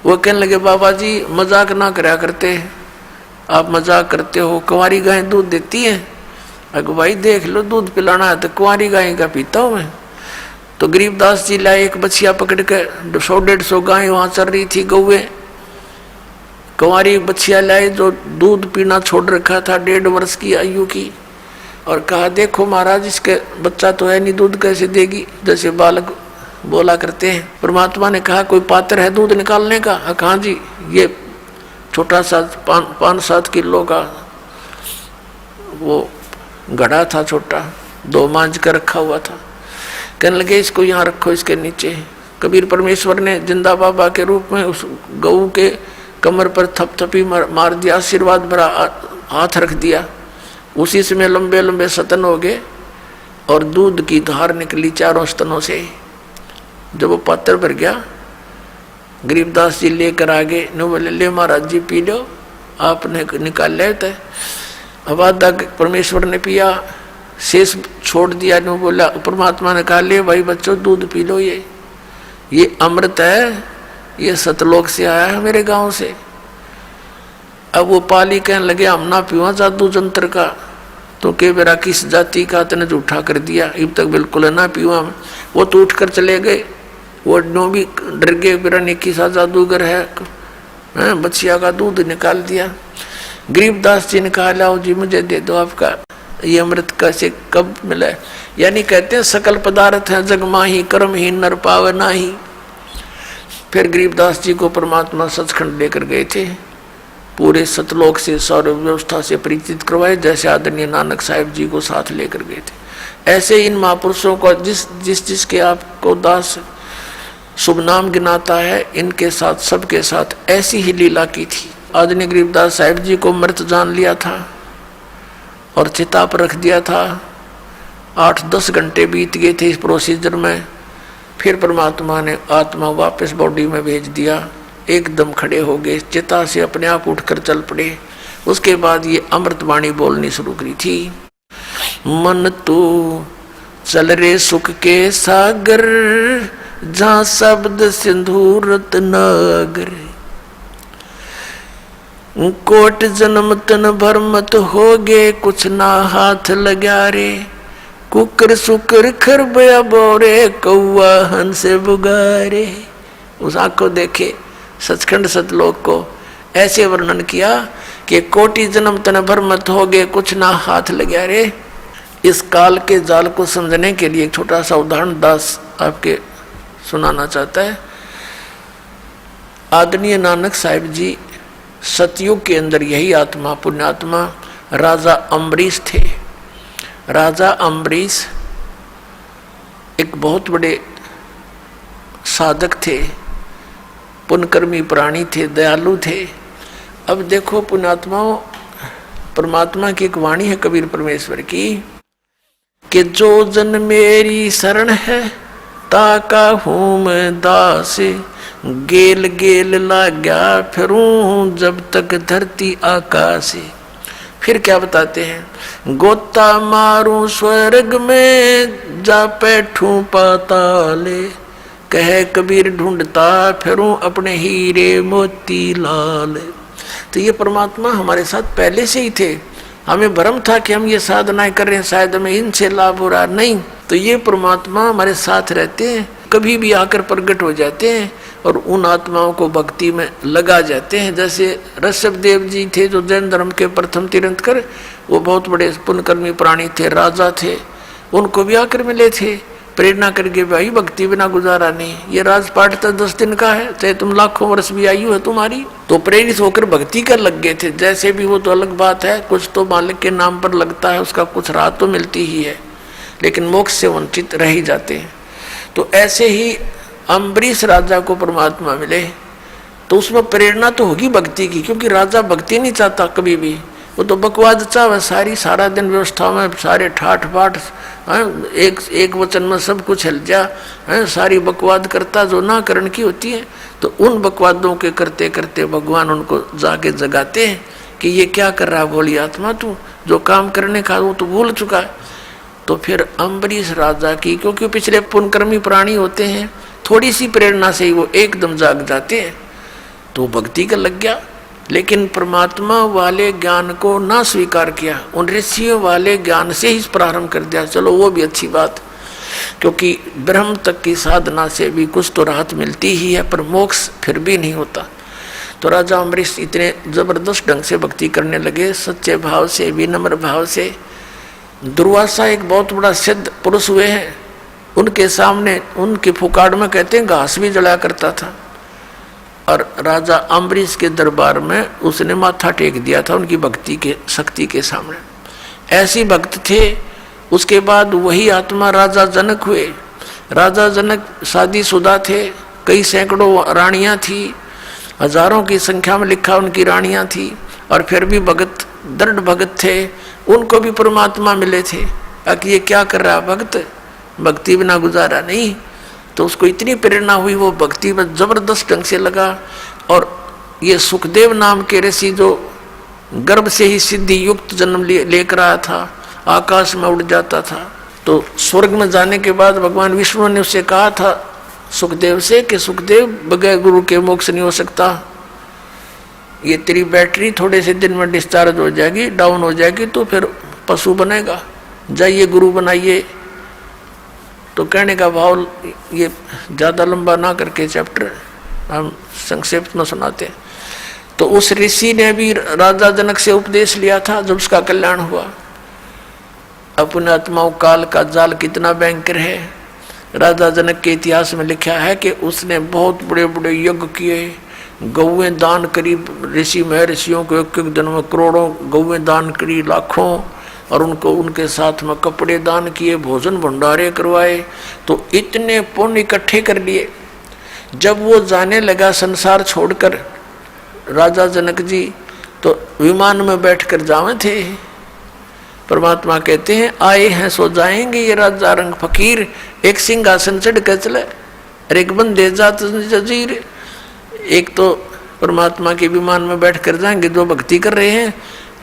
वो कहने लगे बाबा जी मजाक ना कराया करते, आप मजाक करते हो, कुंवारी गाय दूध देती है। अगर भाई देख लो दूध पिलाना है तो कुंवारी गाय का पीता हूँ मैं। तो गरीबदास जी लाए एक बछिया पकड़ के, 100-150 गाय वहां चल रही थी गौवे। कुंवारी बछिया लाए जो दूध पीना छोड़ रखा था 1.5 वर्ष की आयु की, और कहा देखो महाराज इसके बच्चा तो है नहीं, दूध कैसे देगी, जैसे बालक बोला करते हैं। परमात्मा ने कहा कोई पात्र है दूध निकालने का? कहा जी ये छोटा सा 5-7 किलो का वो घड़ा था, छोटा 2 मांझ कर रखा हुआ था। कहने लगे इसको यहाँ रखो, इसके नीचे। कबीर परमेश्वर ने जिंदा बाबा के रूप में उस गऊ के कमर पर थपथपी मार दिया, आशीर्वाद भरा हाथ रख दिया। उसी समय लंबे लंबे स्तन हो गए और दूध की धार निकली 4 स्तनों से। जब वो पात्र भर गया, गरीबदास जी लेकर आगे, न बोले ले महाराज जी पी लो, आपने निकाल लेते। अब आधा परमेश्वर ने पिया, शेष छोड़ दिया। न बोला, परमात्मा ने कहा ले भाई बच्चों दूध पी लो, ये अमृत है, ये सतलोक से आया है मेरे गांव से। अब वो पाली कहने लगे हम ना पीवा जादू जंत्र का, तो के बेरा किस जाति का तने झूठा कर दिया, अब तक बिल्कुल ना पीवा। वो तो उठ कर चले गए, वो नो भी डर गए, मेरा निकी सा जादूगर है, बच्चिया का दूध निकाल दिया। गरीबदास जी ने कहा लाओ जी मुझे दे दो आपका ये अमृत, कैसे कब मिला? यानी कहते हैं सकल पदार्थ है जग माही, कर्म ही नर पावे नाही। फिर गरीबदास जी को परमात्मा सचखंड लेकर गए थे, पूरे सतलोक से सौर व्यवस्था से परिचित करवाए, जैसे आदरणीय नानक साहिब जी को साथ लेकर गए थे। ऐसे इन महापुरुषों को जिसके आपको दास शुभ नाम गिनाता है, इनके साथ सबके साथ ऐसी ही लीला की थी। आदरणीय गरीबदास साहिब जी को मृत जान लिया था और चिता पर रख दिया था। 8-10 घंटे बीत गए थे इस प्रोसीजर में। फिर परमात्मा ने आत्मा वापस बॉडी में भेज दिया, एकदम खड़े हो गए, चिता से अपने आप उठकर चल पड़े। उसके बाद ये अमृतवाणी बोलनी शुरू करी थी। मन तू चल रे सुख के सागर, जहाँ शब्द सिंधु रत्नागर। कोट जन्म तन भर मत होगे, कुछ ना हाथ लगा रे। कुकर सुकर खरबया बोरे, कौआ हंस बुगारे। उस आँख को देखे सचखंड सतलोक को ऐसे वर्णन किया कि कोटि जन्म तन भर मत होगे, कुछ ना हाथ लगा रे। इस काल के जाल को समझने के लिए एक छोटा सा उदाहरण दास आपके सुनाना चाहता है। आदरणीय नानक साहिब जी सतयुग के अंदर यही आत्मा पुण्यात्मा राजा अम्बरीश थे। राजा अम्बरीश एक बहुत बड़े साधक थे, पुण्यकर्मी प्राणी थे, दयालु थे। अब देखो पुण्यात्माओं, परमात्मा की एक वाणी है कबीर परमेश्वर की कि जो जन मेरी शरण है ताका हूँ मैं दास, गेल गेल लाग्या फिरूं जब तक धरती आकाश। फिर क्या बताते हैं, गोता मारूं स्वर्ग में जा बैठूं पाताले, कहे कबीर ढूंढता फिरूं अपने हीरे मोती लाल। तो ये परमात्मा हमारे साथ पहले से ही थे। हमें भ्रम था कि हम ये साधनाएं कर रहे हैं, शायद हमें इनसे लाभ हो रहा नहीं। तो ये परमात्मा हमारे साथ रहते हैं, कभी भी आकर प्रकट हो जाते हैं और उन आत्माओं को भक्ति में लगा जाते हैं। जैसे ऋषभदेव जी थे जो जैन धर्म के प्रथम तीर्थंकर, वो बहुत बड़े पुण्यकर्मी प्राणी थे, राजा थे। उनको भी आकर मिले थे, प्रेरणा करके भाई भक्ति बिना गुजारा नहीं। ये राजपाट तो 10 दिन का है, चाहे तुम लाखों वर्ष भी आयु है तुम्हारी। तो प्रेरित होकर भक्ति कर लग गए थे। जैसे भी वो तो अलग बात है, कुछ तो मालिक के नाम पर लगता है, उसका कुछ राहत तो मिलती ही है, लेकिन मोक्ष से वंचित रह ही जाते हैं। तो ऐसे ही अम्बरीश राजा को परमात्मा मिले, तो उसमें प्रेरणा तो होगी भक्ति की, क्योंकि राजा भक्ति नहीं चाहता कभी भी, वो तो बकवाद चाहे सारी, सारा दिन व्यवस्था में सारे ठाठ बाट, एक वचन में सब कुछ हिल जा, सारी बकवाद करता जो ना करण की होती है। तो उन बकवादों के करते करते भगवान उनको जाके जगाते हैं कि ये क्या कर रहा है भोली आत्मा, तू जो काम करने का वो तो भूल चुका है। तो फिर अम्बरीश राजा की, क्योंकि पिछले पुण्यकर्मी प्राणी होते हैं, थोड़ी सी प्रेरणा से ही वो एकदम जाग जाते हैं, तो भक्ति का लग गया। लेकिन परमात्मा वाले ज्ञान को ना स्वीकार किया, उन ऋषियों वाले ज्ञान से ही प्रारंभ कर दिया। चलो वो भी अच्छी बात, क्योंकि ब्रह्म तक की साधना से भी कुछ तो राहत मिलती ही है, पर मोक्ष फिर भी नहीं होता। तो राजा अम्बरीश इतने जबरदस्त ढंग से भक्ति करने लगे, सच्चे भाव से, विनम्र भाव से। दुर्वासा एक बहुत बड़ा सिद्ध पुरुष हुए हैं, उनके सामने उनके फुकाड़ में कहते हैं घास भी जलाया करता था, और राजा अम्बरीश के दरबार में उसने माथा टेक दिया था उनकी भक्ति के शक्ति के सामने। ऐसी भक्त थे। उसके बाद वही आत्मा राजा जनक हुए। राजा जनक शादीशुदा थे, कई सैकड़ों रानियां थी, हजारों की संख्या में लिखा उनकी रानियां थी, और फिर भी भगत, दृढ़ भगत थे। उनको भी परमात्मा मिले थे कि ये क्या कर रहा भक्त, भक्ति बिना गुजारा नहीं। तो उसको इतनी प्रेरणा हुई, वो भक्ति में जबरदस्त ढंग से लगा। और ये सुखदेव नाम के ऋषि जो गर्भ से ही सिद्धि युक्त जन्म लेकर आया था, आकाश में उड़ जाता था, तो स्वर्ग में जाने के बाद भगवान विष्णु ने उससे कहा था सुखदेव से कि सुखदेव बगैर गुरु के मोक्ष नहीं हो सकता, ये तेरी बैटरी थोड़े से दिन में डिस्चार्ज हो जाएगी, डाउन हो जाएगी, तो फिर पशु बनेगा, जाइए गुरु बनाइए। तो कहने का भाव, ये ज़्यादा लंबा ना करके चैप्टर हम संक्षेप में सुनाते हैं। तो उस ऋषि ने भी राजा जनक से उपदेश लिया था जब उसका कल्याण हुआ। अपने आत्माओं काल का जाल कितना भयंकर है। राजा जनक के इतिहास में लिखा है कि उसने बहुत बड़े बड़े यज्ञ किए, गौएं दान करी, ऋषि महर्षियों को एक एक दिन में करोड़ों गौएं दान करी, लाखों, और उनको उनके साथ में कपड़े दान किए, भोजन भंडारे करवाए। तो इतने पुण्य इकट्ठे कर लिए। जब वो जाने लगा संसार छोड़कर राजा जनक जी, तो विमान में बैठकर जावे थे। परमात्मा कहते हैं आए हैं सो जाएंगे ये राजा रंग फकीर, एक सिंहासन चढ़ कर चले और एक बंदे जात जजीर। एक तो परमात्मा के विमान में बैठ कर जाएंगे जो भक्ति कर रहे हैं,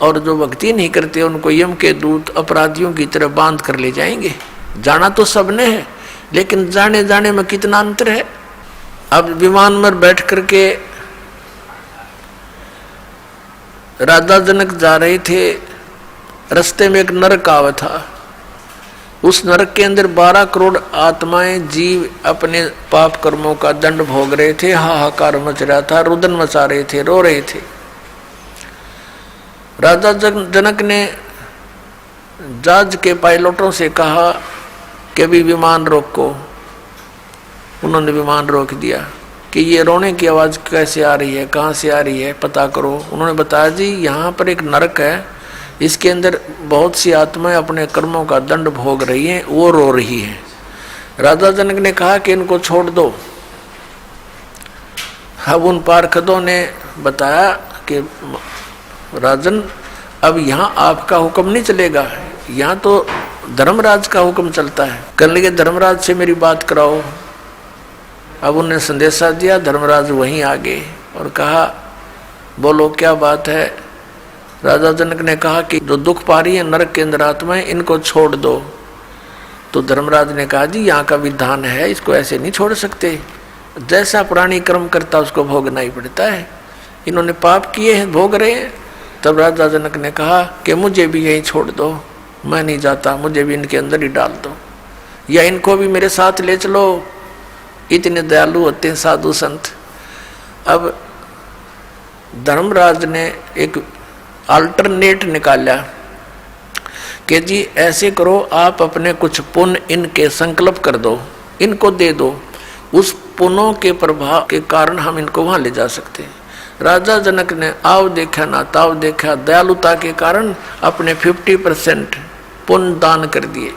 और जो भक्ति नहीं करते उनको यम के दूत अपराधियों की तरह बांध कर ले जाएंगे। जाना तो सबने है, लेकिन जाने जाने में कितना अंतर है। अब विमान में बैठ करके राजा जनक जा रहे थे, रास्ते में एक नरक आवा था। उस नरक के अंदर 12 करोड़ आत्माएं जीव अपने पाप कर्मों का दंड भोग रहे थे। हाहाकार मच रहा था, रुदन मचा रहे थे, रो रहे थे। राजा जनक ने जहाज के पायलटों से कहा कि अभी विमान रोको। उन्होंने विमान रोक दिया कि ये रोने की आवाज़ कैसे आ रही है, कहाँ से आ रही है, पता करो। उन्होंने बताया जी यहाँ पर एक नरक है, इसके अंदर बहुत सी आत्माएं अपने कर्मों का दंड भोग रही हैं, वो रो रही हैं। राजा जनक ने कहा कि इनको छोड़ दो। अब उन पार्षदों ने बताया कि राजन, अब यहाँ आपका हुक्म नहीं चलेगा, यहाँ तो धर्मराज का हुक्म चलता है। कहने लगे धर्मराज से मेरी बात कराओ। अब उन्हें संदेशा दिया, धर्मराज वहीं आ गए और कहा बोलो क्या बात है। राजा जनक ने कहा कि जो दुख पा रही है नरक के अंदर आत्माएं, इनको छोड़ दो। तो धर्मराज ने कहा जी यहाँ का विधान है, इसको ऐसे नहीं छोड़ सकते, जैसा प्राणी कर्म करता उसको भोगना ही पड़ता है। इन्होंने पाप किए हैं, भोग रहे हैं। तब राजा जनक ने कहा कि मुझे भी यहीं छोड़ दो, मैं नहीं जाता, मुझे भी इनके अंदर ही डाल दो, या इनको भी मेरे साथ ले चलो। इतने दयालु होते हैं साधु संत। अब धर्मराज ने एक अल्टरनेट निकाला कि जी ऐसे करो, आप अपने कुछ पुण्य इनके संकल्प कर दो, इनको दे दो, उस पुण्यों के प्रभाव के कारण हम इनको वहां ले जा सकते हैं। राजा जनक ने आव देखा ना ताव देखा, दयालुता के कारण अपने 50% पुण्य दान कर दिए।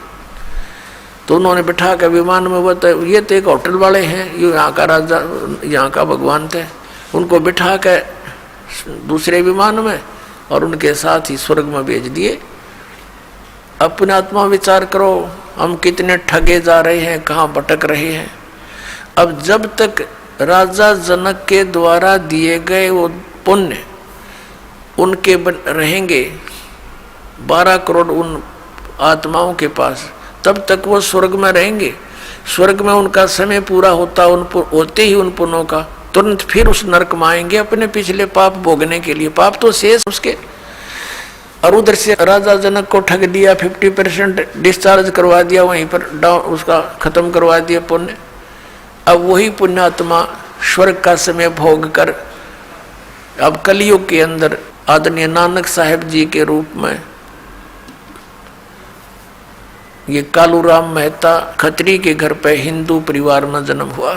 तो उन्होंने बिठा कर विमान में, वो तो ये तो एक होटल वाले हैं, ये यहाँ का राजा, यहाँ का भगवान थे, उनको बिठा कर दूसरे विमान में और उनके साथ ही स्वर्ग में भेज दिए। अपने आत्मा विचार करो, हम कितने ठगे जा रहे हैं, कहाँ भटक रहे हैं। अब जब तक राजा जनक के द्वारा दिए गए वो पुण्य उनके रहेंगे 12 करोड़ उन आत्माओं के पास, तब तक वो स्वर्ग में रहेंगे। स्वर्ग में उनका समय पूरा होते ही उन पुण्यों का तुरंत फिर उस नरक में आएंगे अपने पिछले पाप भोगने के लिए। पाप तो शेष उसके। और उधर से राजा जनक को ठग दिया, 50% डिस्चार्ज करवा दिया, वहीं पर उसका खत्म करवा दिया पुण्य। अब वही पुण्यात्मा स्वर्ग का समय भोग कर अब कलयुग के अंदर आदरणीय नानक साहेब जी के रूप में ये कालूराम मेहता खत्री के घर पे हिंदू परिवार में जन्म हुआ।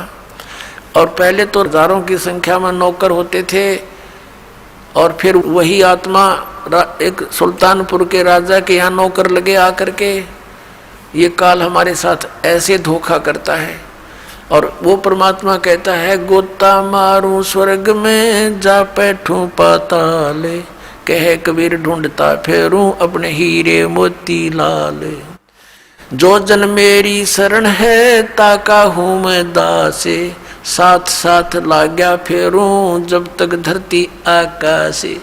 और पहले तो हजारों की संख्या में नौकर होते थे, और फिर वही आत्मा एक सुल्तानपुर के राजा के यहाँ नौकर लगे आकर के, ये काल हमारे साथ ऐसे धोखा करता है। और वो परमात्मा कहता है गोता मारूं स्वर्ग में जा बैठूं पाताल, कहे कबीर ढूंढता फेरूं अपने हीरे मोती लाल। जो जन मेरी शरण है ताका हूँ मैं दासे, साथ साथ लाग्या फेरूं जब तक धरती आकाशे।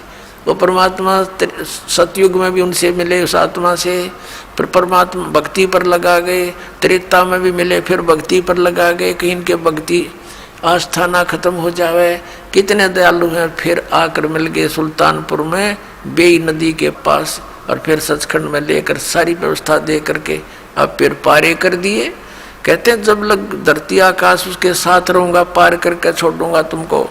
वो परमात्मा सतयुग में भी उनसे मिले उस आत्मा से, फिर परमात्मा भक्ति पर लगा गए, त्रेता में भी मिले, फिर भक्ति पर लगा गए, कहीं इनके भक्ति आस्था ना खत्म हो जावे। कितने दयालु हैं। फिर आकर मिल गए सुल्तानपुर में बेई नदी के पास, और फिर सचखंड में लेकर सारी व्यवस्था दे करके अब फिर पारे कर दिए। कहते हैं जब लग धरती आकाश उसके साथ रहूंगा, पार करके छोड़ूंगा तुमको।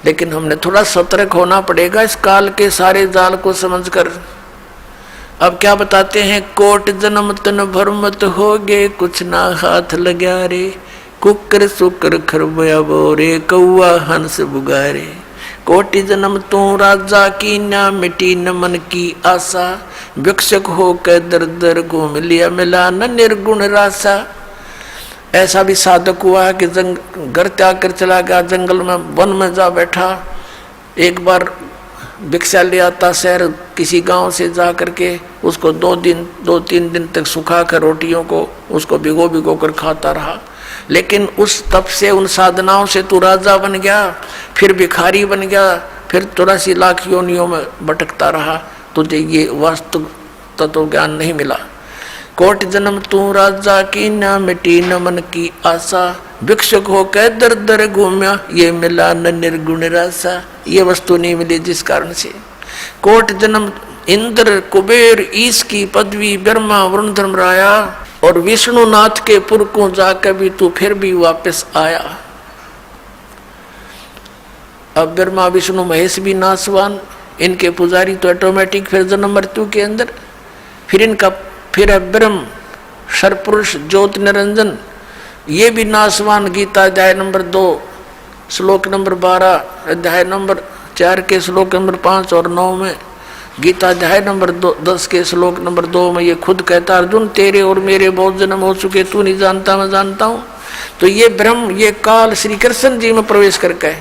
लेकिन हमने थोड़ा सतर्क होना पड़ेगा इस काल के सारे जाल को समझकर। अब क्या बताते हैं, कोट जन्म तन भरमत हो गे, कुछ ना हाथ लग्या रे, कुकर सुकर खरबया बोरे, कौआ हंस बुगारे। कोटि जन्म तू राजा की ना मिटी न मन की आशा, भिक्षक हो के दर दर घूम लिया मिला न निर्गुण रासा। ऐसा भी साधक हुआ कि घर त्याग कर चला गया, जंगल में वन में जा बैठा। एक बार भिक्षा ले आता शहर किसी गांव से जा करके, उसको 2-3 दिन तक सुखा कर रोटियों को उसको भिगो भिगो कर खाता रहा। लेकिन उस तप से उन साधनाओं से तू राजा बन गया, फिर भिखारी बन गया, फिर 84 लाख योनियों में भटकता रहा। तुझे ये वास्तु तत्व ज्ञान नहीं मिला। कोट जन्म तू राजा की ना मिटी न मन की आशा, भिक्षुक हो के दर दर घूमया ये मिला न निर्गुण रासा। ये वस्तु नहीं मिली जिस कारण से कोट जन्म इंद्र कुबेर ईश की पदवी ब्रह्मा वरुण धर्मराया, और विष्णुनाथ के पुर को जाकर भी तू फिर भी वापस आया। अब ब्रह्मा विष्णु महेश भी नासवान, इनके पुजारी तो ऑटोमेटिक फिर जन्म मृत्यु के अंदर। फिर है ब्रह्म सर्वपुरुष ज्योति निरंजन, ये भी नासवान। गीता अध्याय नंबर 2 श्लोक नंबर 12, अध्याय नंबर 4 के श्लोक नंबर 5 और 9 में, गीता अध्याय नंबर 10 के श्लोक नंबर 2 में ये खुद कहता, अर्जुन तेरे और मेरे बहुत जन्म हो चुके, तू नहीं जानता मैं जानता हूं। तो ये ब्रह्म ये काल श्री कृष्ण जी में प्रवेश करके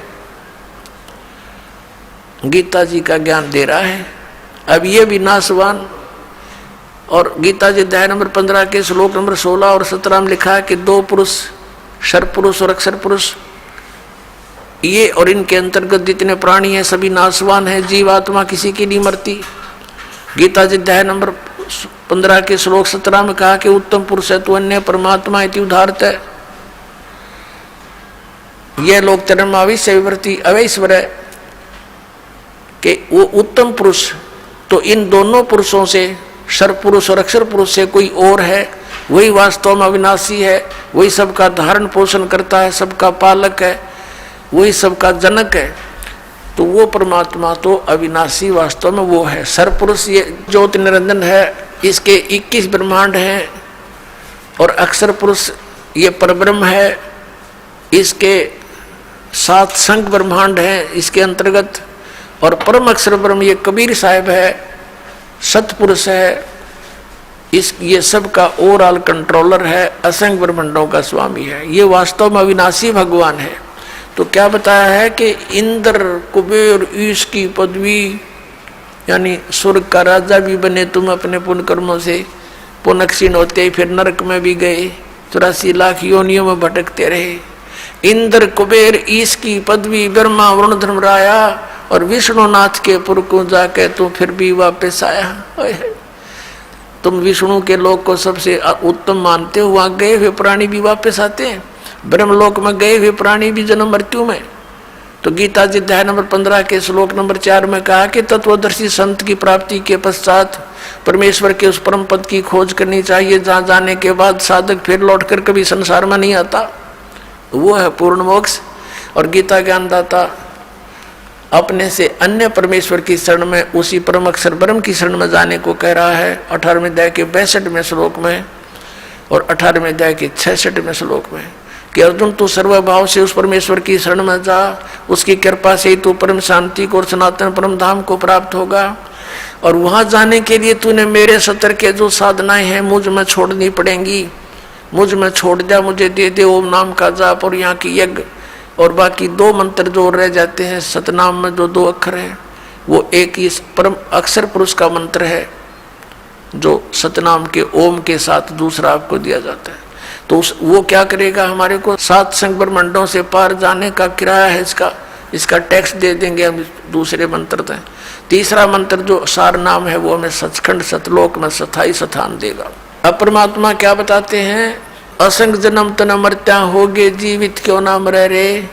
गीता जी का ज्ञान दे रहा है। अब ये भी नासवान। और गीता जी अध्याय नंबर 15 के श्लोक नंबर 16 और 17 में लिखा है कि 2 पुरुष सर्वपुरुष और अक्षर पुरुष, ये और इनके अंतर्गत जितने प्राणी हैं सभी नासवान हैं, जीव आत्मा किसी की नहीं मरती। गीता जी अध्याय नंबर 15 के श्लोक 17 में कहा कि उत्तम पुरुष है तो अन्य परमात्मा इति उदाहरत है। यह लोग तरमाविष्य विवृत्ति अवैश्वर है कि वो उत्तम पुरुष तो इन दोनों पुरुषों से, सर्वपुरुष और अक्षर पुरुष से कोई और है, वही वास्तव में अविनाशी है, वही सबका धारण पोषण करता है, सबका पालक है, वही सबका जनक है। तो वो परमात्मा तो अविनाशी वास्तव में वो है। सर्वपुरुष ये ज्योति निरंजन है, इसके 21 ब्रह्मांड हैं, और अक्षर पुरुष ये परब्रह्म है, इसके 7 संघ ब्रह्मांड हैं इसके अंतर्गत। और परम अक्षर ब्रह्म ये कबीर साहिब है, सतपुरुष है, ये सब का ओवरऑल कंट्रोलर है, असंख्य ब्रह्मांडों का स्वामी है, ये वास्तव में अविनाशी भगवान है। तो क्या बताया है कि इंद्र कुबेर ईश की पदवी, यानी स्वर्ग का राजा भी बने तुम अपने पुण्य कर्मों से, पुनक्षीण होते ही फिर नरक में भी गए, 84 लाख योनियों में भटकते रहे। इंद्र कुबेर ईश की पदवी ब्रह्मा वरुण धर्मराया, और विष्णुनाथ के पुर को जाके तुम फिर भी वापस आया। तुम विष्णु के लोक को सबसे उत्तम मानते हो, वहां गए हुए प्राणी भी वापस आते हैं, ब्रह्मलोक में गए हुए प्राणी भी जन्म मृत्यु में। तो गीता जी अध्याय नंबर 15 के श्लोक नंबर 4 में कहा कि तत्वदर्शी संत की प्राप्ति के पश्चात परमेश्वर के उस परम पद की खोज करनी चाहिए, जहां जाने के बाद साधक फिर लौटकर कभी संसार में नहीं आता, वो है पूर्ण मोक्ष। और गीता ज्ञानदाता अपने से अन्य परमेश्वर की शरण में, उसी परम अक्षर ब्रह्म की शरण में जाने को कह रहा है 18वें अध्याय के 62वें श्लोक में और 18वें अध्याय के 66वें श्लोक में, कि अर्जुन तू सर्वभाव से उस परमेश्वर की शरण में जा, उसकी कृपा से ही तू परम शांति को और सनातन परम धाम को प्राप्त होगा। और वहां जाने के लिए तूने मेरे सत्र के जो साधनाएं हैं मुझ में छोड़नी पड़ेंगी, मुझ में छोड़ जा, मुझे दे दे ओम नाम का जाप और यहाँ की यज्ञ, और बाकी 2 मंत्र जो रह जाते हैं सतनाम में जो 2 अक्षर हैं, वो एक ही परम अक्षर पुरुष का मंत्र है जो सतनाम के ओम के साथ दूसरा आपको दिया जाता है। तो वो क्या करेगा, हमारे को 7 संघ ब्रह्मांडों से पार जाने का किराया है, इसका टैक्स दे देंगे हम दूसरे मंत्र दें। तीसरा मंत्र जो सार नाम है वो हमें सचखंड सतलोक में स्थायी स्थान देगा। अब परमात्मा क्या बताते हैं, असंग जन्म तन मरत्या होगे जीवित क्यों ना मरे रे,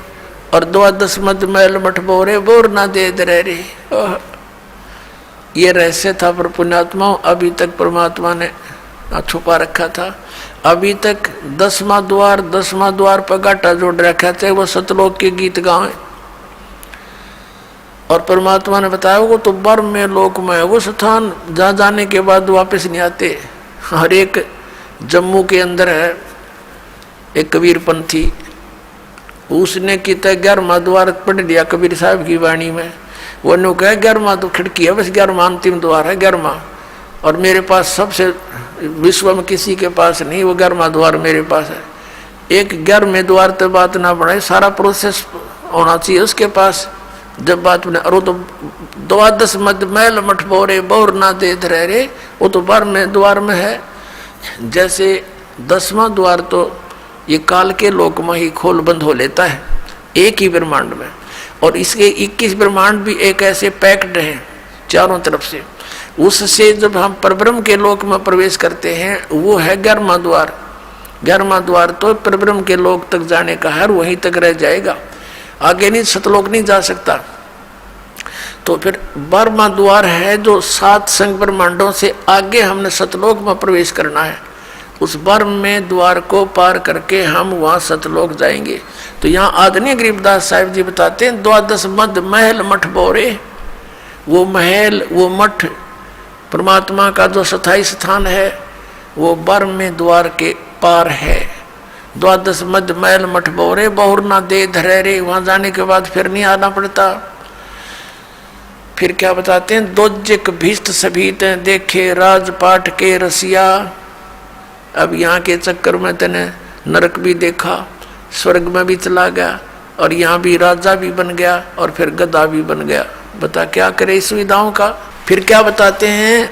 और 12 मद मैल मठ बोरे बोर ना दे दे रे। ये रहस्य था पर पुण्यात्मा अभी तक परमात्मा ने छुपा रखा था। अभी तक 10वां द्वार पर गाटा जोड़ रखा था, वो सतलोक के गीत गावे, और परमात्मा ने बताया वो तो ब्रह्म में लोक में वो स्थान जहाँ जाने के बाद वापस नहीं आते। हर एक जम्मू के अंदर है एक कबीर पंथी, उसने कितना 11वां द्वार पढ़ लिया कबीर साहब की वाणी में, वो ने कहा 11वां तो खिड़की है, बस 11वां अंतिम द्वार है 11वां, और मेरे पास सबसे विश्व में किसी के पास नहीं, वो 11वां द्वार मेरे पास है। एक 11वें द्वार तो बात ना बढ़ाए, सारा प्रोसेस होना चाहिए उसके पास। जब बात बने अरे तो 12 मद मैल मठ बोरे बोर ना दे धरे रे, वो तो 12वें द्वार में है। जैसे 10वां द्वार तो ये काल के लोक में ही खोल बंद हो लेता है एक ही ब्रह्मांड में, और इसके 21 ब्रह्मांड भी एक ऐसे पैक्ड हैं चारों तरफ से। उससे जब हम परब्रह्म के लोक में प्रवेश करते हैं वो है 11वां द्वार। 11वां द्वार तो परब्रह्म के लोक तक जाने का है, वहीं तक रह जाएगा, आगे नहीं, सतलोक नहीं जा सकता। तो फिर 12वां द्वार है जो 7 संग ब्रह्मांडों से आगे हमने सतलोक में प्रवेश करना है। उस 12वें द्वार को पार करके हम वहाँ सतलोक जाएंगे। तो यहाँ आदरणीय गरीबदास साहिब जी बताते हैं 12 मध्य महल मठ बोरे। वो महल, वो मठ परमात्मा का जो स्थायी स्थान है वो 12वें द्वार के पार है। 12 मध्य महल मठ बोरे, बहुर ना दे धरेरे। वहाँ जाने के बाद फिर नहीं आना पड़ता। फिर क्या बताते हैं, दोजिक भीष्ट सभीत देखे राजपाट के रसिया। अब यहाँ के चक्कर में तने नरक भी देखा, स्वर्ग में भी चला गया और यहाँ भी राजा भी बन गया और फिर गधा भी बन गया। बता क्या करे इस सुविधाओं का। फिर क्या बताते हैं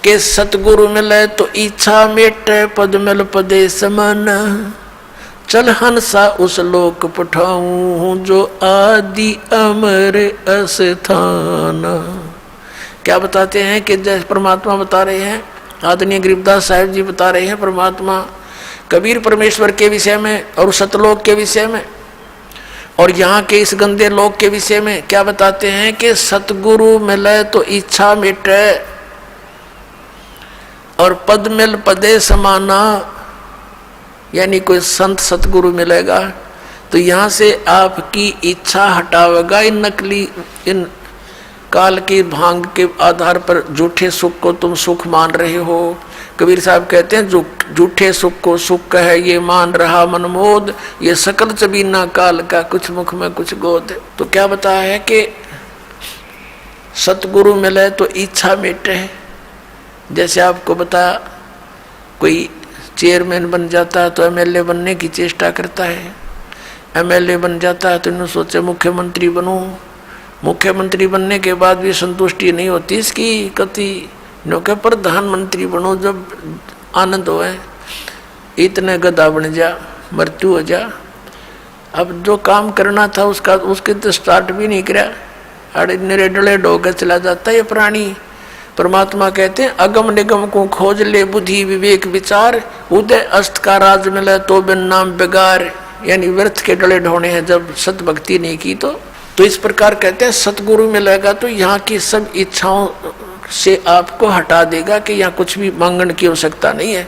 कि सतगुरु मिले तो इच्छा मेटे, पद मिल पदे समान। चल हंसा उस लोक पठाऊं जो आदि अमर अस्थान। क्या बताते हैं कि जैसे परमात्मा बता रहे हैं, आदरणीय गरीबदास साहिब जी बता रहे हैं परमात्मा कबीर परमेश्वर के विषय में और सतलोक के विषय में और यहाँ के इस गंदे लोक के विषय में। क्या बताते हैं कि सतगुरु मिले तो इच्छा मिटे और पद मिल पदे समाना। यानी कोई संत सतगुरु मिलेगा तो यहाँ से आपकी इच्छा हटावेगा। इन नकली, इन काल की भांग के आधार पर झूठे सुख को तुम सुख मान रहे हो। कबीर साहब कहते हैं जो झूठे सुख को सुख है ये मान रहा मनमोद, ये सकल चबीना काल का कुछ मुख में कुछ गोद। तो क्या बताया है कि सतगुरु मिले तो इच्छा मिटे। जैसे आपको बताया कोई चेयरमैन बन जाता है तो एमएलए बनने की चेष्टा करता है, एमएलए बन जाता है तो इन्होंने सोचे मुख्यमंत्री बनूं। मुख्यमंत्री बनने के बाद भी संतुष्टि नहीं होती इसकी, कति नौके प्रधानमंत्री बनो जब आनंद होए। इतने गधा बन जा, मृत्यु हो जा। अब जो काम करना था उसके तो स्टार्ट भी नहीं करा, अड़े निरे डोगे चला जाता ये प्राणी। परमात्मा कहते हैं अगम निगम को खोज ले बुद्धि विवेक विचार, उदय अस्त का राज मिले तो बिन नाम बेगार। यानी व्यर्थ के डले ढोने हैं जब सत भक्ति नहीं की तो इस प्रकार कहते हैं सतगुरु मिलेगा तो यहाँ की सब इच्छाओं से आपको हटा देगा कि यहाँ कुछ भी मांगने की आवश्यकता नहीं है।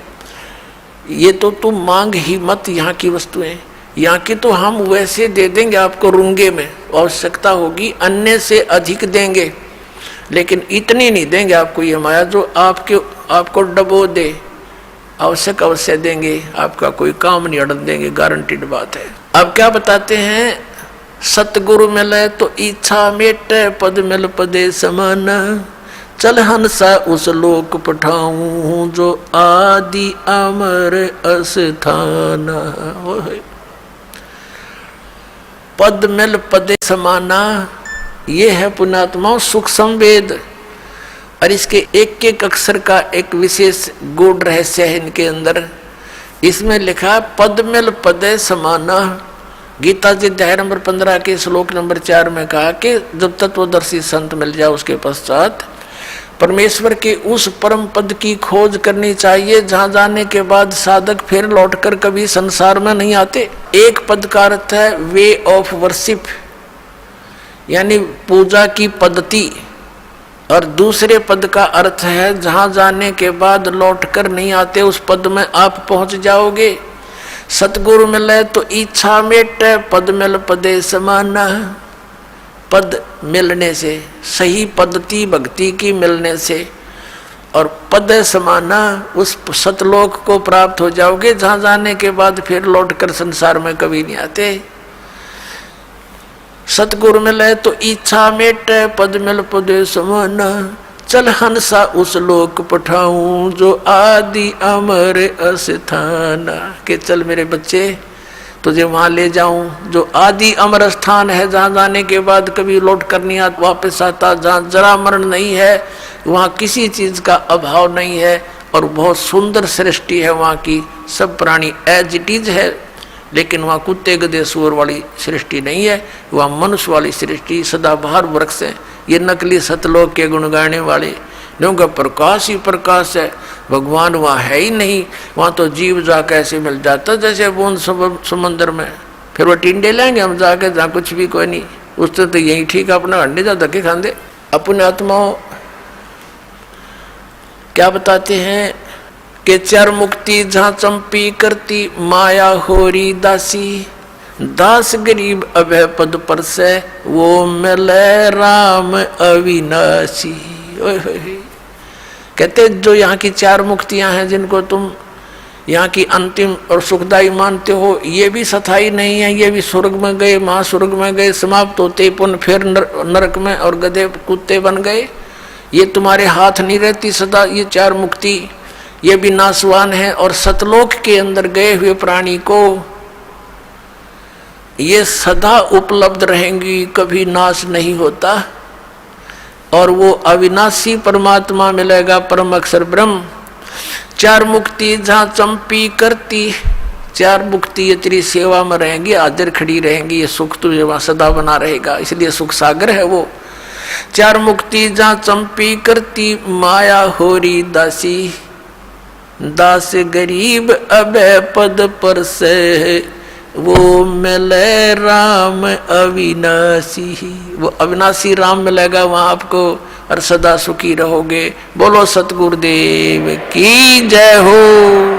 ये तो तुम मांग ही मत यहाँ की वस्तुएं, यहाँ की तो हम वैसे दे देंगे आपको रूंगे में। आवश्यकता होगी अन्य से अधिक देंगे लेकिन इतनी नहीं देंगे आपको ये माया जो आपको डबो दे। आवश्यक अवश्य देंगे, आपका कोई काम नहीं अड़न देंगे, गारंटीड बात है। अब क्या बताते हैं, सतगुरु मिले तो इच्छा मेटे, पद मिल पदे समान। चल हंसा उस लोक पठाऊं जो आदि अमर अस्थान। पद मिल पदे समाना, ये है पुण्यात्माओं सुख संवेद। और इसके एक एक अक्षर का एक विशेष गूढ़ रहस्य है इनके अंदर। इसमें लिखा पद मिल पदे समाना। गीता जी अध्याय नंबर 15 के श्लोक नंबर 4 में कहा कि जब तत्वदर्शी संत मिल जाए उसके पश्चात परमेश्वर के उस परम पद की खोज करनी चाहिए जहां जाने के बाद साधक फिर लौटकर कभी संसार में नहीं आते। एक पद का अर्थ है वे ऑफ वर्शिप, यानी पूजा की पद्धति, और दूसरे पद का अर्थ है जहां जाने के बाद लौटकर नहीं आते उस पद में आप पहुंच जाओगे। सतगुरु मिले तो इच्छा मेटे, पद मिल पदे समाना। पद मिलने से, सही पद्धति भक्ति की मिलने से और पद समाना, उस सतलोक को प्राप्त हो जाओगे जहां जाने के बाद फिर लौटकर संसार में कभी नहीं आते। सतगुरु मिले तो इच्छा मेटे, पद मिल पदे समाना। चल हंसा उस लोक पठाऊं जो आदि अमर अस्थान। के चल मेरे बच्चे तुझे वहां ले जाऊं जो आदि अमर स्थान है, जहां जाने के बाद कभी लौट कर नहीं वापस आता, जहां जरा मरण नहीं है, वहां किसी चीज का अभाव नहीं है और बहुत सुंदर सृष्टि है वहां की। सब प्राणी एज इट इज है, लेकिन वहाँ कुत्ते गधे सूअर वाली सृष्टि नहीं है, वहाँ मनुष्य वाली सृष्टि सदाबहार वृक्ष है। ये नकली सतलोक के गुण गाने वाले, क्योंकि प्रकाश ही प्रकाश है, भगवान वहाँ है ही नहीं। वहाँ तो जीव जा कैसे मिल जाता जैसे बूंद समंदर में, फिर वो टिंडे लेंगे हम जाके जहाँ कुछ भी कोई नहीं। उससे तो यही ठीक है, अपना अंडे जा धक्के खांदे। अपने आत्माओं क्या बताते हैं कि चार मुक्ति जहाँ चंपी करती माया होरी दासी, दास गरीब अभय पद पर से वो मिले राम अविनाशी। कहते जो यहाँ की चार मुक्तियां हैं जिनको तुम यहाँ की अंतिम और सुखदायी मानते हो, ये भी स्थायी नहीं है, ये भी स्वर्ग में गए, महास्वर्ग में गए, समाप्त होते पुनः फिर नरक में और गधे कुत्ते बन गए। ये तुम्हारे हाथ नहीं रहती सदा ये चार मुक्ति, ये भी नाशवान है। और सतलोक के अंदर गए हुए प्राणी को ये सदा उपलब्ध रहेंगी, कभी नाश नहीं होता, और वो अविनाशी परमात्मा मिलेगा, परम अक्षर ब्रह्म। चार मुक्ति जहाँ चंपी करती, चार मुक्ति ये तेरी सेवा में रहेंगी, हाजिर खड़ी रहेंगी, ये सुख तुझे वहां सदा बना रहेगा, इसलिए सुख सागर है वो। चार मुक्ति जहाँ चंपी करती माया होरी दासी, दास गरीब अभय पद पर से वो मिले राम अविनाशी। वो अविनाशी राम मिलेगा वहां आपको और सदा सुखी रहोगे। बोलो सतगुरुदेव की जय हो।